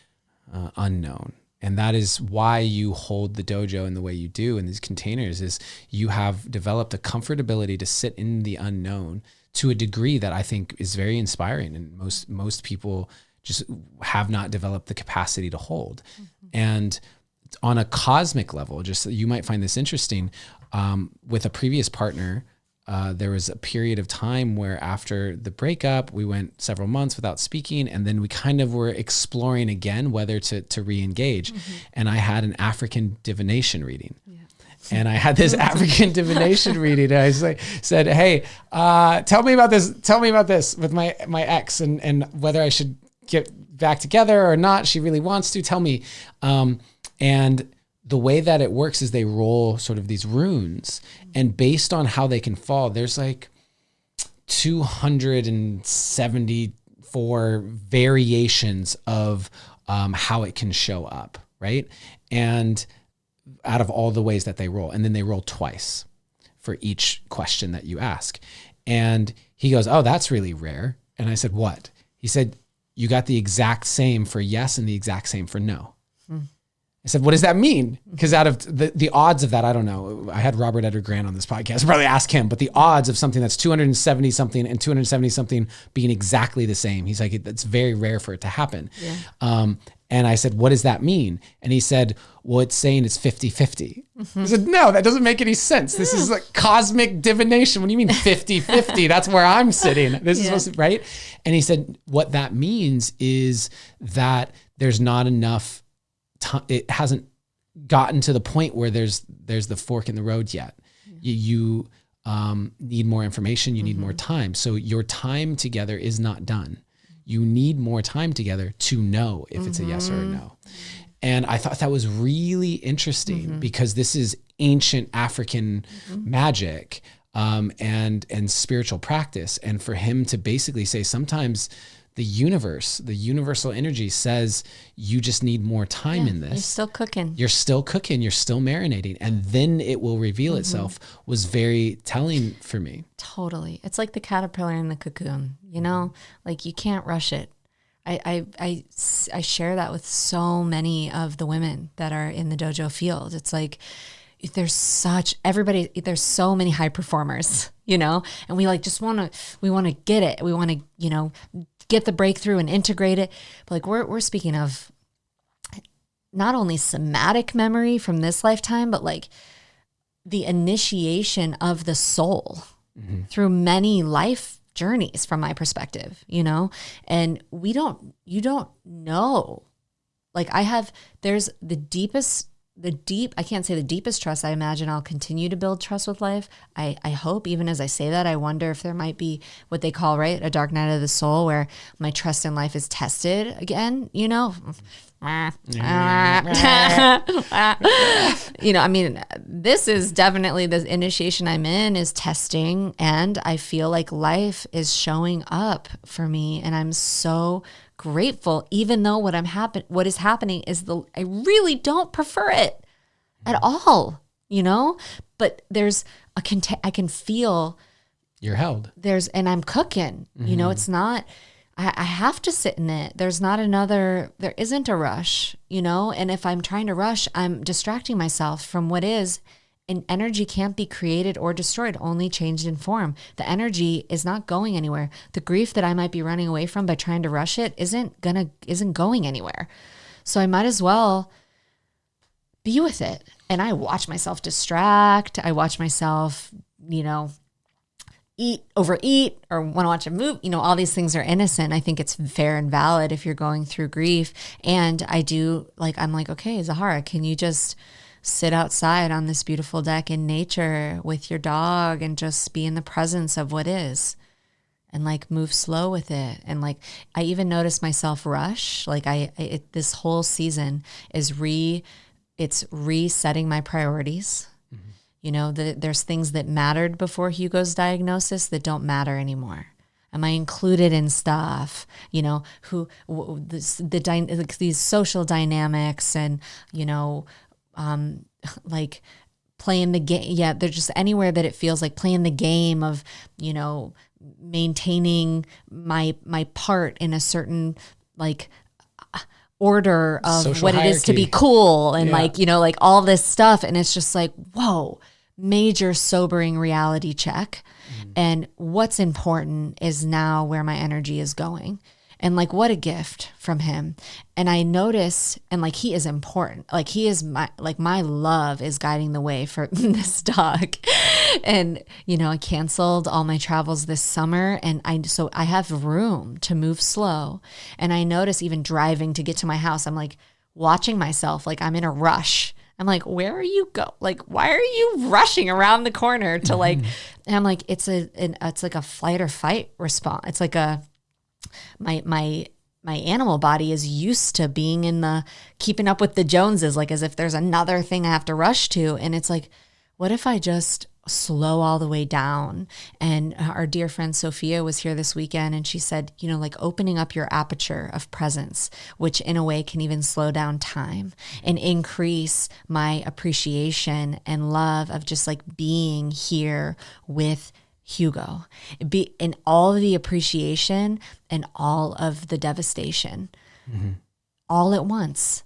unknown. And that is why you hold the dojo in the way you do in these containers, is you have developed a comfortability to sit in the unknown to a degree that I think is very inspiring. And most people just have not developed the capacity to hold. And on a cosmic level, just you might find this interesting, with a previous partner, there was a period of time where after the breakup, we went several months without speaking. And then we kind of were exploring again, whether to re-engage. And I had an African divination reading. And I had this African divination reading. And I was like, said, hey, tell me about this with my ex and whether I should get back together or not. She really wants to tell me. And the way that it works is they roll sort of these runes, and based on how they can fall, there's like 274 variations of how it can show up, right? And out of all the ways that they roll, and then they roll twice for each question that you ask. And he goes, oh, that's really rare. And I said, what? He said, you got the exact same for yes and the exact same for no. I said, what does that mean? Because out of the odds of that, I don't know. I had Robert Edgar Grant on this podcast. I'll probably ask him, but the odds of something that's 270 something and 270 something being exactly the same, he's like, it's very rare for it to happen. Yeah. And I said, what does that mean? And he said, well, it's saying it's 50-50. I said, no, that doesn't make any sense. This is like cosmic divination. What do you mean 50-50? That's where I'm sitting. This is supposed to, right? And he said, what that means is that there's not enough it hasn't gotten to the point where there's the fork in the road yet. You need more information. You need more time. So your time together is not done. You need more time together to know if it's a yes or a no. And I thought that was really interesting because this is ancient African magic and spiritual practice. And for him to basically say sometimes the universal energy says you just need more time in this. You're still cooking. You're still cooking. You're still marinating. And then it will reveal itself was very telling for me. Totally. It's like the caterpillar in the cocoon, you know, like you can't rush it. I share that with so many of the women that are in the dojo field. It's like, there's so many high performers, you know, and we want to get it. We want to, you know, get the breakthrough and integrate it. But like we're speaking of not only somatic memory from this lifetime, but like the initiation of the soul through many life journeys from my perspective, you know, and you don't know. Like there's I can't say the deepest trust. I imagine I'll continue to build trust with life. I hope, even as I say that, I wonder if there might be what they call, right, a dark night of the soul where my trust in life is tested again, you know? You know, I mean, this is definitely the initiation I'm in is testing, and I feel like life is showing up for me, and I'm so grateful, even though what is happening is I really don't prefer it at all, you know, but there's I can feel you're held. And I'm cooking, you know, it's not, I have to sit in it. There isn't a rush, you know, and if I'm trying to rush, I'm distracting myself from what is. And energy can't be created or destroyed, only changed in form. The energy is not going anywhere. The grief that I might be running away from by trying to rush it isn't going anywhere. So I might as well be with it. And I watch myself distract. I watch myself, you know, overeat or want to watch a movie. You know, all these things are innocent. I think it's fair and valid if you're going through grief. And I'm like, okay, Zahara, can you just sit outside on this beautiful deck in nature with your dog and just be in the presence of what is, and like move slow with it. And like, I even notice myself rush. Like this whole season is it's resetting my priorities. You know, there's things that mattered before Hugo's diagnosis that don't matter anymore. Am I included in stuff? You know, these social dynamics and, you know, like playing the game. Yeah, they're just anywhere that it feels like playing the game of, you know, maintaining my part in a certain like order of Social what it is to be hierarchy. cool and Yeah. like, you know, like all this stuff. And it's just like, whoa, major sobering reality check. And what's important is now where my energy is going. And like, what a gift from him. And I notice, and like, he is important. Like he is my love is guiding the way for this dog. And, you know, I canceled all my travels this summer so I have room to move slow. And I notice even driving to get to my house, I'm like watching myself, like I'm in a rush. I'm like, where are you Like, why are you rushing around the corner to like, and I'm like, it's like a flight or fight response. It's like my animal body is used to being in the keeping up with the Joneses, like as if there's another thing I have to rush to. And it's like, what if I just slow all the way down? And our dear friend Sophia was here this weekend and she said, you know, like opening up your aperture of presence, which in a way can even slow down time and increase my appreciation and love of just like being here with Hugo, be in all of the appreciation and all of the devastation all at once.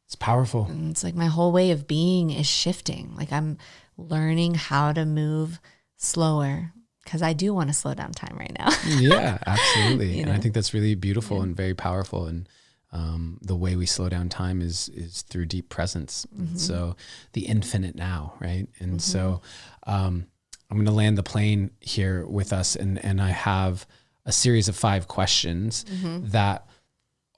It's powerful. And it's like my whole way of being is shifting. Like I'm learning how to move slower because I do want to slow down time right now. Yeah, absolutely. You And know? I think that's really beautiful and very powerful. And the way we slow down time is through deep presence. And so the infinite now, right? And so I'm going to land the plane here with us. And I have a series of 5 questions that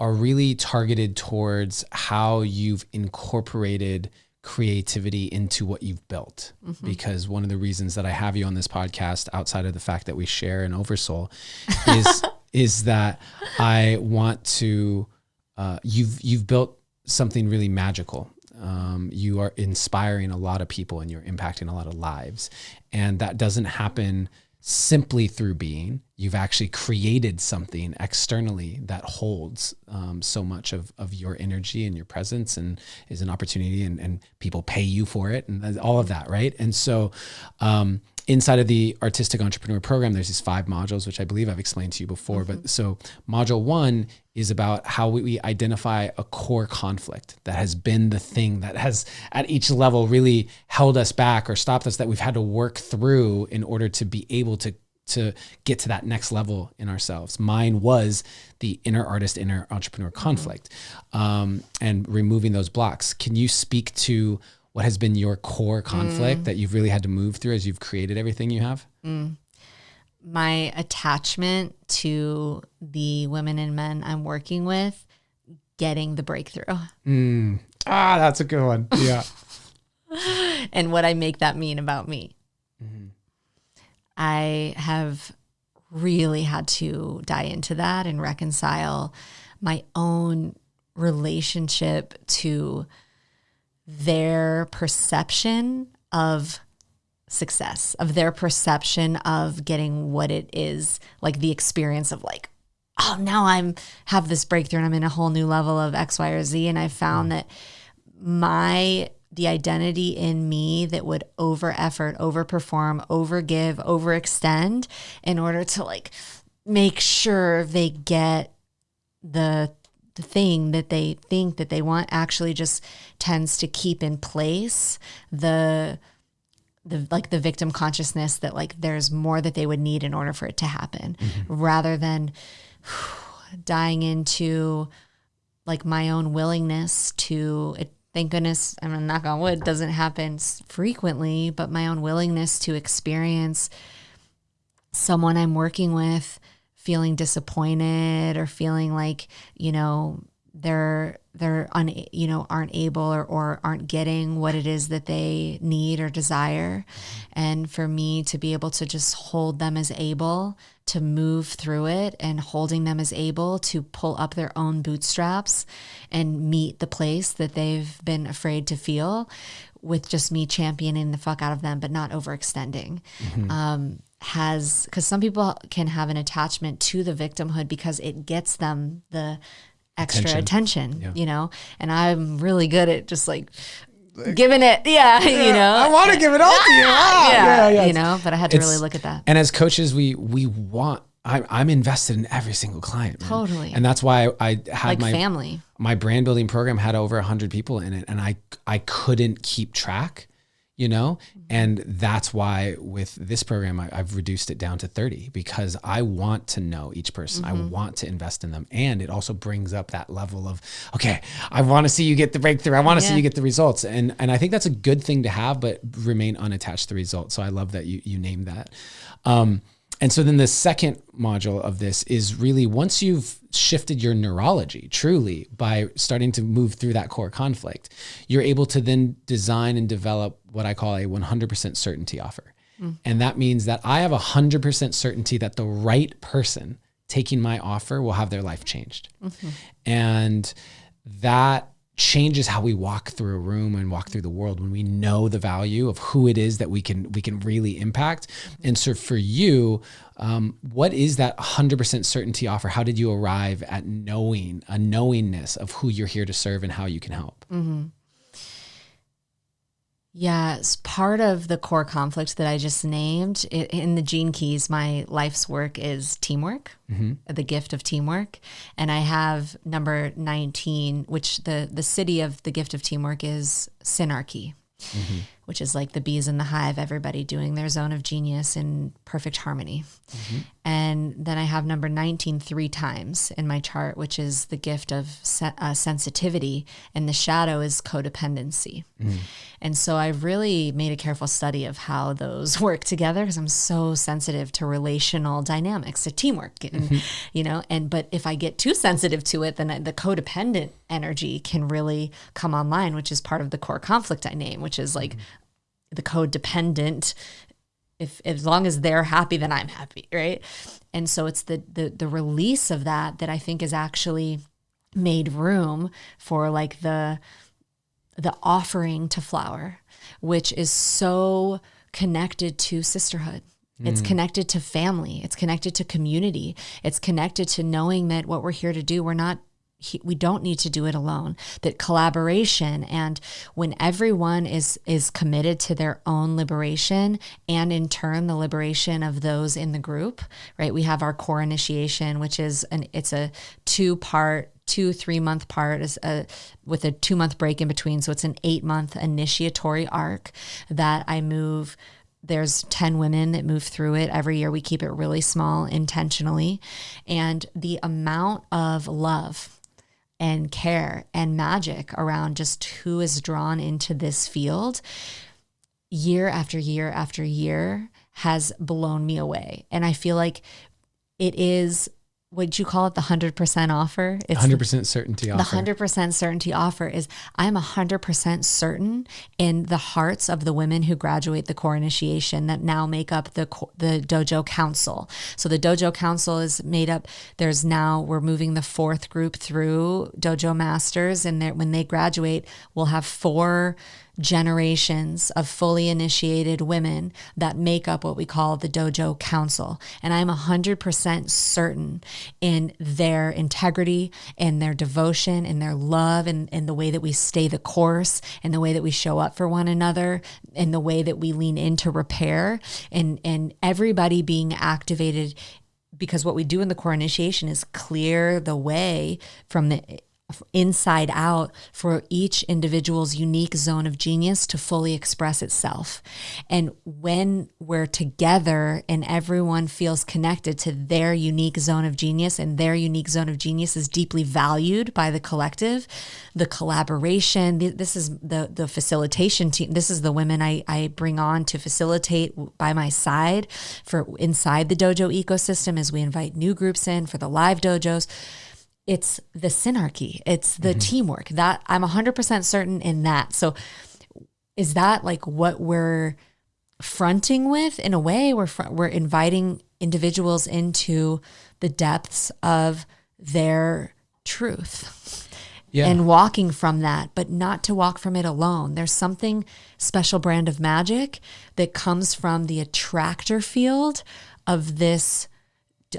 are really targeted towards how you've incorporated creativity into what you've built. Because one of the reasons that I have you on this podcast, outside of the fact that we share an oversoul, is that I want to, you've built something really magical. You are inspiring a lot of people and you're impacting a lot of lives. And that doesn't happen simply through being. You've actually created something externally that holds so much of your energy and your presence and is an opportunity, and people pay you for it and all of that, right? And so inside of the Artistic Entrepreneur Program, there's these 5 modules, which I believe I've explained to you before. But so module 1 is about how we identify a core conflict that has been the thing that has at each level really held us back or stopped us, that we've had to work through in order to be able to get to that next level in ourselves. Mine was the inner artist, inner entrepreneur conflict, and removing those blocks. Can you speak to what has been your core conflict that you've really had to move through as you've created everything you have? My attachment to the women and men I'm working with getting the breakthrough. That's a good one. Yeah. And what I make that mean about me. I have really had to dive into that and reconcile my own relationship to their perception of success, of their perception of getting what it is, like the experience of like, oh, now have this breakthrough and I'm in a whole new level of X, Y, or Z. And I found that the identity in me that would over effort, over perform, over give, overextend in order to like make sure they get the thing that they think that they want actually just tends to keep in place the victim consciousness that like there's more that they would need in order for it to happen, rather than dying into like my own willingness to it. Thank goodness, I'm gonna knock on wood, doesn't happen frequently, but my own willingness to experience someone I'm working with feeling disappointed or feeling like, you know, they're aren't able or aren't getting what it is that they need or desire. And for me to be able to just hold them as able to move through it, and holding them as able to pull up their own bootstraps and meet the place that they've been afraid to feel, with just me championing the fuck out of them, but not overextending. Because some people can have an attachment to the victimhood because it gets them the extra attention, you know, and I'm really good at just like giving it. You know, I want to give it all to you. you know, but I had to really look at that. And as coaches, we want I'm invested in every single client, man. Totally. And that's why I had like family. My brand building program had over 100 people in it, and I couldn't keep track, you know? And that's why with this program, I've reduced it down to 30, because I want to know each person. I want to invest in them. And it also brings up that level of, okay, I want to see you get the breakthrough. I want to see you get the results. And I think that's a good thing to have, but remain unattached to the results. So I love that you named that. And so then the second module of this is really, once you've shifted your neurology truly by starting to move through that core conflict, you're able to then design and develop what I call a 100% certainty offer. And that means that I have 100% certainty that the right person taking my offer will have their life changed. And that changes how we walk through a room and walk through the world when we know the value of who it is that we can really impact. And so for you, what is that 100% certainty offer? How did you arrive at knowing a knowingness of who you're here to serve and how you can help? Yeah, it's part of the core conflict that I just named. In the Gene Keys, my life's work is teamwork, the gift of teamwork. And I have number 19, which the city of the gift of teamwork is synarchy, which is like the bees in the hive, everybody doing their zone of genius in perfect harmony. And then I have number 19 3 times in my chart, which is the gift of sensitivity, and the shadow is codependency. And so I've really made a careful study of how those work together, because I'm so sensitive to relational dynamics, to teamwork, and, you know, but if I get too sensitive to it, then the codependent energy can really come online, which is part of the core conflict I name, which is like the codependent. If as long as they're happy, then I'm happy, right? And so it's the release of that I think has actually made room for like the offering to flower, which is so connected to sisterhood. It's connected to family. It's connected to community. It's connected to knowing that what we're here to do, we don't need to do it alone, that collaboration, and when everyone is committed to their own liberation, and in turn the liberation of those in the group, right? We have our core initiation, which is it's a 2-3 month part with a 2-month break in between. So it's an 8-month initiatory arc that I move. There's 10 women that move through it every year. We keep it really small intentionally. And the amount of love and care and magic around just who is drawn into this field year after year after year has blown me away. And I feel like it is, what'd you call it? The 100% offer? It's 100% certainty offer. The 100% certainty offer is I'm 100% certain in the hearts of the women who graduate the core initiation that now make up the dojo council. So the dojo council is made up, we're moving the 4th group through dojo masters, and when they graduate, we'll have 4 generations of fully initiated women that make up what we call the dojo council. And I'm 100% certain in their integrity and their devotion and their love and the way that we stay the course and the way that we show up for one another and the way that we lean into repair and everybody being activated, because what we do in the core initiation is clear the way from the inside out for each individual's unique zone of genius to fully express itself. And when we're together and everyone feels connected to their unique zone of genius, and their unique zone of genius is deeply valued by the collective, the collaboration, this is the facilitation team. This is the women I bring on to facilitate by my side for inside the dojo ecosystem as we invite new groups in for the live dojos. It's the synarchy. It's the teamwork that I'm 100% certain in that. So is that like what we're fronting with in a way? We're inviting individuals into the depths of their truth and walking from that, but not to walk from it alone. There's something special brand of magic that comes from the attractor field of this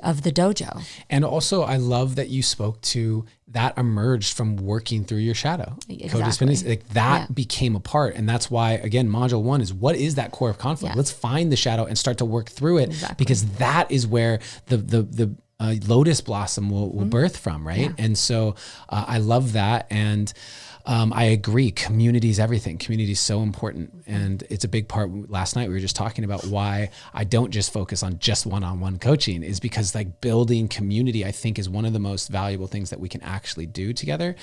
of the dojo. And also, I love that you spoke to that emerged from working through your shadow. Exactly. Like that became a part. And that's why, again, module 1 is what is that core of conflict? Let's find the shadow and start to work through it, because that is where the lotus blossom will birth from, right? And so I love that. And I agree. Community is everything. Community is so important. And it's a big part. Last night, we were just talking about why I don't just focus on just one-on-one coaching, is because like building community, I think, is one of the most valuable things that we can actually do together.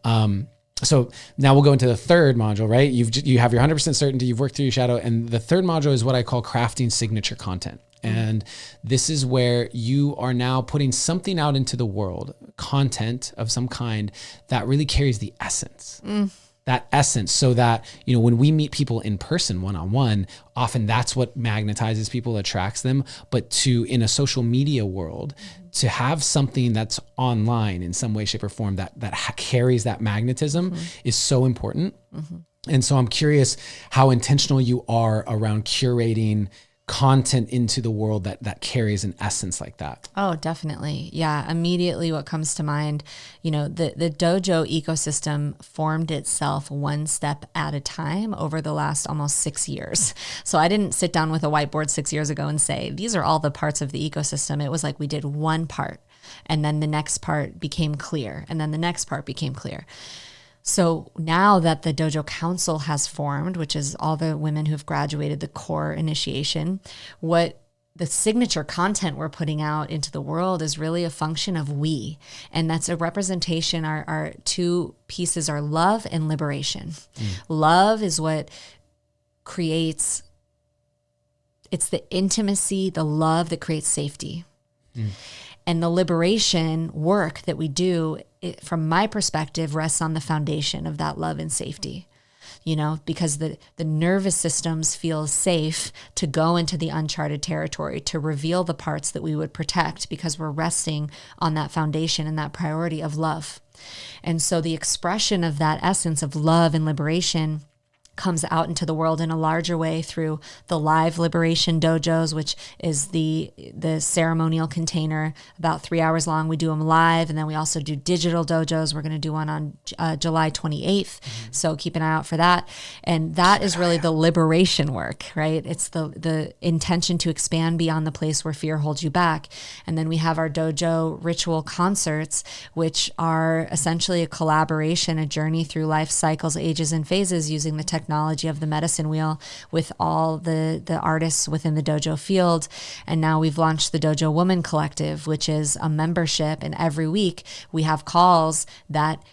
So now we'll go into the third module, right? You have your 100% certainty, you've worked through your shadow. And the third module is what I call crafting signature content. And this is where you are now putting something out into the world, content of some kind that really carries the essence, that essence, so that, you know, when we meet people in person, one-on-one, often that's what magnetizes people, attracts them. But in a social media world, to have something that's online in some way, shape, or form that carries that magnetism is so important. And so I'm curious how intentional you are around curating content into the world that carries an essence like that. Oh, definitely. Yeah. Immediately what comes to mind, you know, the dojo ecosystem formed itself one step at a time over the last almost 6 years. So I didn't sit down with a whiteboard 6 years ago and say, these are all the parts of the ecosystem. It was like we did one part, and then the next part became clear, and then the next part became clear. So now that the Dojo Council has formed, which is all the women who've graduated the core initiation, what the signature content we're putting out into the world is really a function of we. And that's a representation. Our two pieces are love and liberation. Love is what creates, it's the intimacy, the love that creates safety. And the liberation work that we do, from my perspective, rests on the foundation of that love and safety, you know, because the nervous systems feel safe to go into the uncharted territory, to reveal the parts that we would protect, because we're resting on that foundation and that priority of love. And so the expression of that essence of love and liberation comes out into the world in a larger way through the live Liberation Dojos, which is the ceremonial container, about 3 hours long. We do them live, and then we also do digital dojos. We're going to do one on July 28th, so keep an eye out for that. And that is really the liberation work, right? It's the intention to expand beyond the place where fear holds you back. And then we have our dojo ritual concerts, which are essentially a collaboration, a journey through life cycles, ages, and phases, using the technology of the medicine wheel with all the artists within the dojo field. And now we've launched the Dojo Woman Collective, which is a membership. And every week we have calls that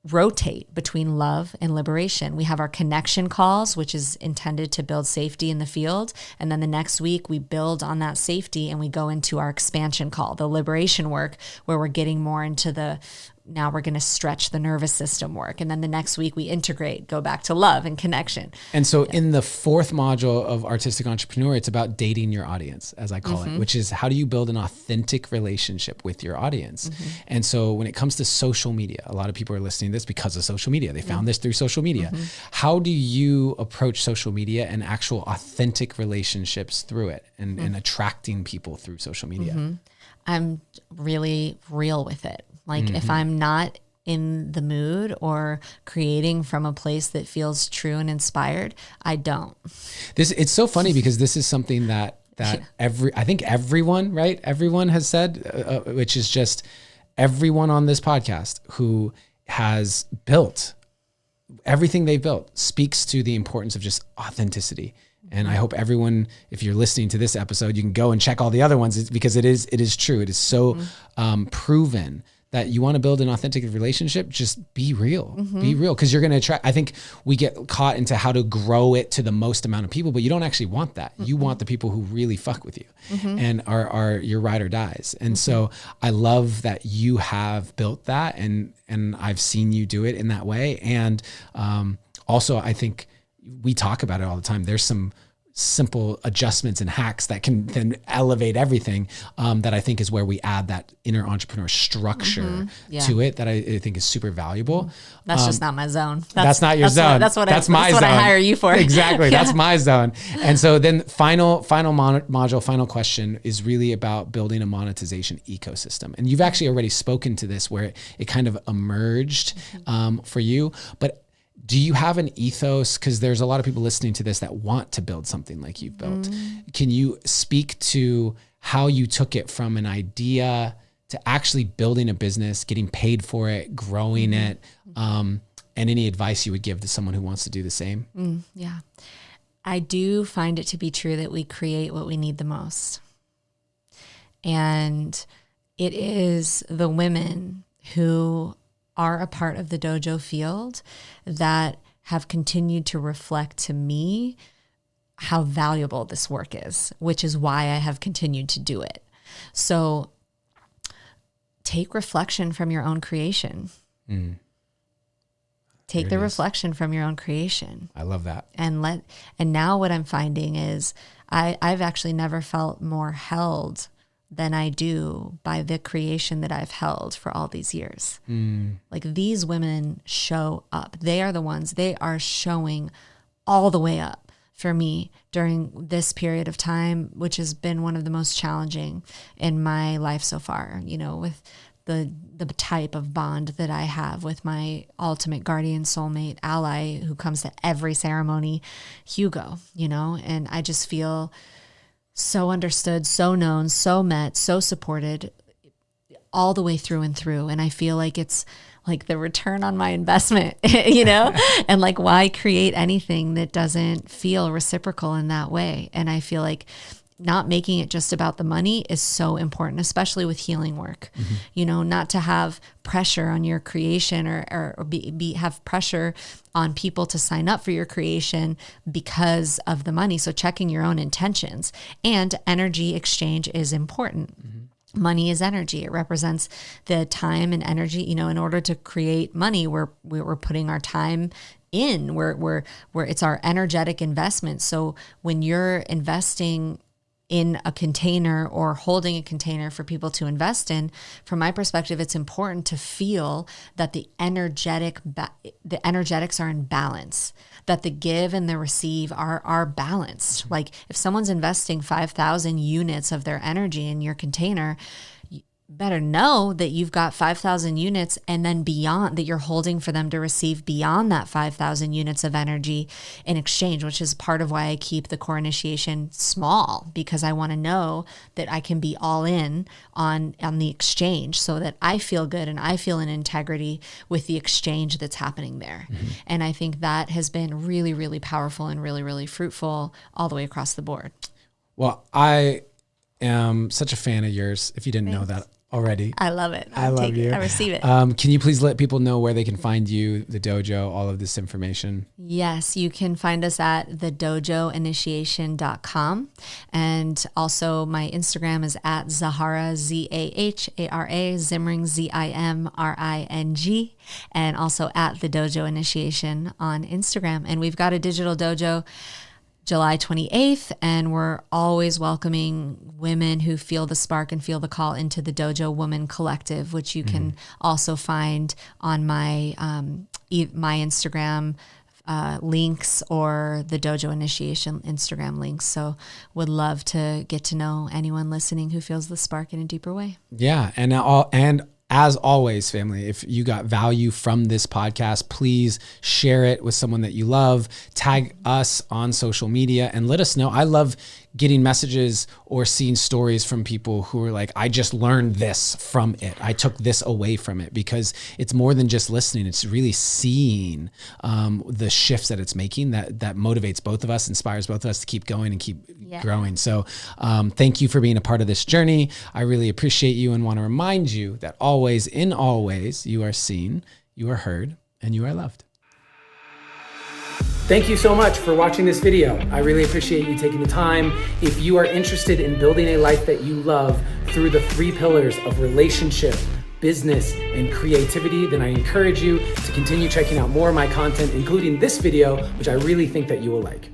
rotate between love and liberation. We have our connection calls, which is intended to build safety in the field. And then the next week we build on that safety and we go into our expansion call, the liberation work, where we're getting more into now we're going to stretch the nervous system work. And then the next week we integrate, go back to love and connection. And so in the fourth module of Artistic Entrepreneur, it's about dating your audience, as I call it, which is how do you build an authentic relationship with your audience? And so when it comes to social media, a lot of people are listening to this because of social media. They found this through social media. How do you approach social media and actual authentic relationships through it, and attracting people through social media? I'm really real with it. Like if I'm not in the mood or creating from a place that feels true and inspired, I don't. It's so funny because this is something that I think everyone, right? Everyone has said, which is just everyone on this podcast who has built everything they've built speaks to the importance of just authenticity. And I hope everyone, if you're listening to this episode, you can go and check all the other ones, because it is true. It is so proven that you want to build an authentic relationship, just be real. Be real, because you're going to attract. I think we get caught into how to grow it to the most amount of people, but you don't actually want that. You want the people who really fuck with you and are your ride or dies. And so I love that you have built that, and I've seen you do it in that way. And also, I think we talk about it all the time. There's some simple adjustments and hacks that can then elevate everything, that I think is where we add that inner entrepreneur structure to it, that I think is super valuable. That's just not my zone. That's not your zone. That's my zone. What I hire you for. Exactly. That's my zone. And so then final module, final question is really about building a monetization ecosystem. And you've actually already spoken to this where it kind of emerged for you, but do you have an ethos? Because there's a lot of people listening to this that want to build something like you've built. Can you speak to how you took it from an idea to actually building a business, getting paid for it, growing it, and any advice you would give to someone who wants to do the same? Yeah. I do find it to be true that we create what we need the most. And it is the women who are a part of the dojo field that have continued to reflect to me how valuable this work is, which is why I have continued to do it. So take reflection from your own creation. Take the reflection from your own creation. I love that. And now what I'm finding is I've actually never felt more held than I do by the creation that I've held for all these years. Like these women show up. They are the ones, they are showing all the way up for me during this period of time, which has been one of the most challenging in my life so far, you know, with the type of bond that I have with my ultimate guardian soulmate ally who comes to every ceremony, Hugo, you know, and I just feel so understood, so known, so met, so supported all the way through and through. And I feel like it's like the return on my investment, you know, and like why create anything that doesn't feel reciprocal in that way? And I feel like not making it just about the money is so important, especially with healing work, you know, not to have pressure on your creation or have pressure on people to sign up for your creation because of the money. So checking your own intentions, and energy exchange is important. Money is energy. It represents the time and energy, you know, in order to create money, we're putting our time in, where it's our energetic investment. So when you're investing in a container or holding a container for people to invest in, from my perspective, it's important to feel that the energetics are in balance, that the give and the receive are balanced. Like if someone's investing 5,000 units of their energy in your container, better know that you've got 5,000 units and then beyond that you're holding for them to receive beyond that 5,000 units of energy in exchange, which is part of why I keep the core initiation small, because I want to know that I can be all in on the exchange so that I feel good and I feel in integrity with the exchange that's happening there. And I think that has been really, really powerful and really, really fruitful all the way across the board. Well, I am such a fan of yours, if you didn't know that already. I love it. I love you. I receive it. Can you please let people know where they can find you, the dojo, all of this information? Yes, you can find us at thedojoinitiation.com. And also my Instagram is at Zahara, Zahara, Zimring, Zimring. And also at the Dojo Initiation on Instagram. And we've got a digital dojo July 28th, and we're always welcoming women who feel the spark and feel the call into the Dojo Woman Collective, which you can also find on my my Instagram links or the Dojo Initiation Instagram links. So would love to get to know anyone listening who feels the spark in a deeper way. Yeah, and as always, family, if you got value from this podcast, please share it with someone that you love. Tag us on social media and let us know. I love getting messages or seeing stories from people who are like, I just learned this from it. I took this away from it, because it's more than just listening. It's really seeing the shifts that it's making that motivates both of us, inspires both of us to keep going and keep growing. So thank you for being a part of this journey. I really appreciate you and want to remind you that always, in all ways, you are seen, you are heard, and you are loved. Thank you so much for watching this video. I really appreciate you taking the time. If you are interested in building a life that you love through the 3 pillars of relationship, business, and creativity, then I encourage you to continue checking out more of my content, including this video, which I really think that you will like.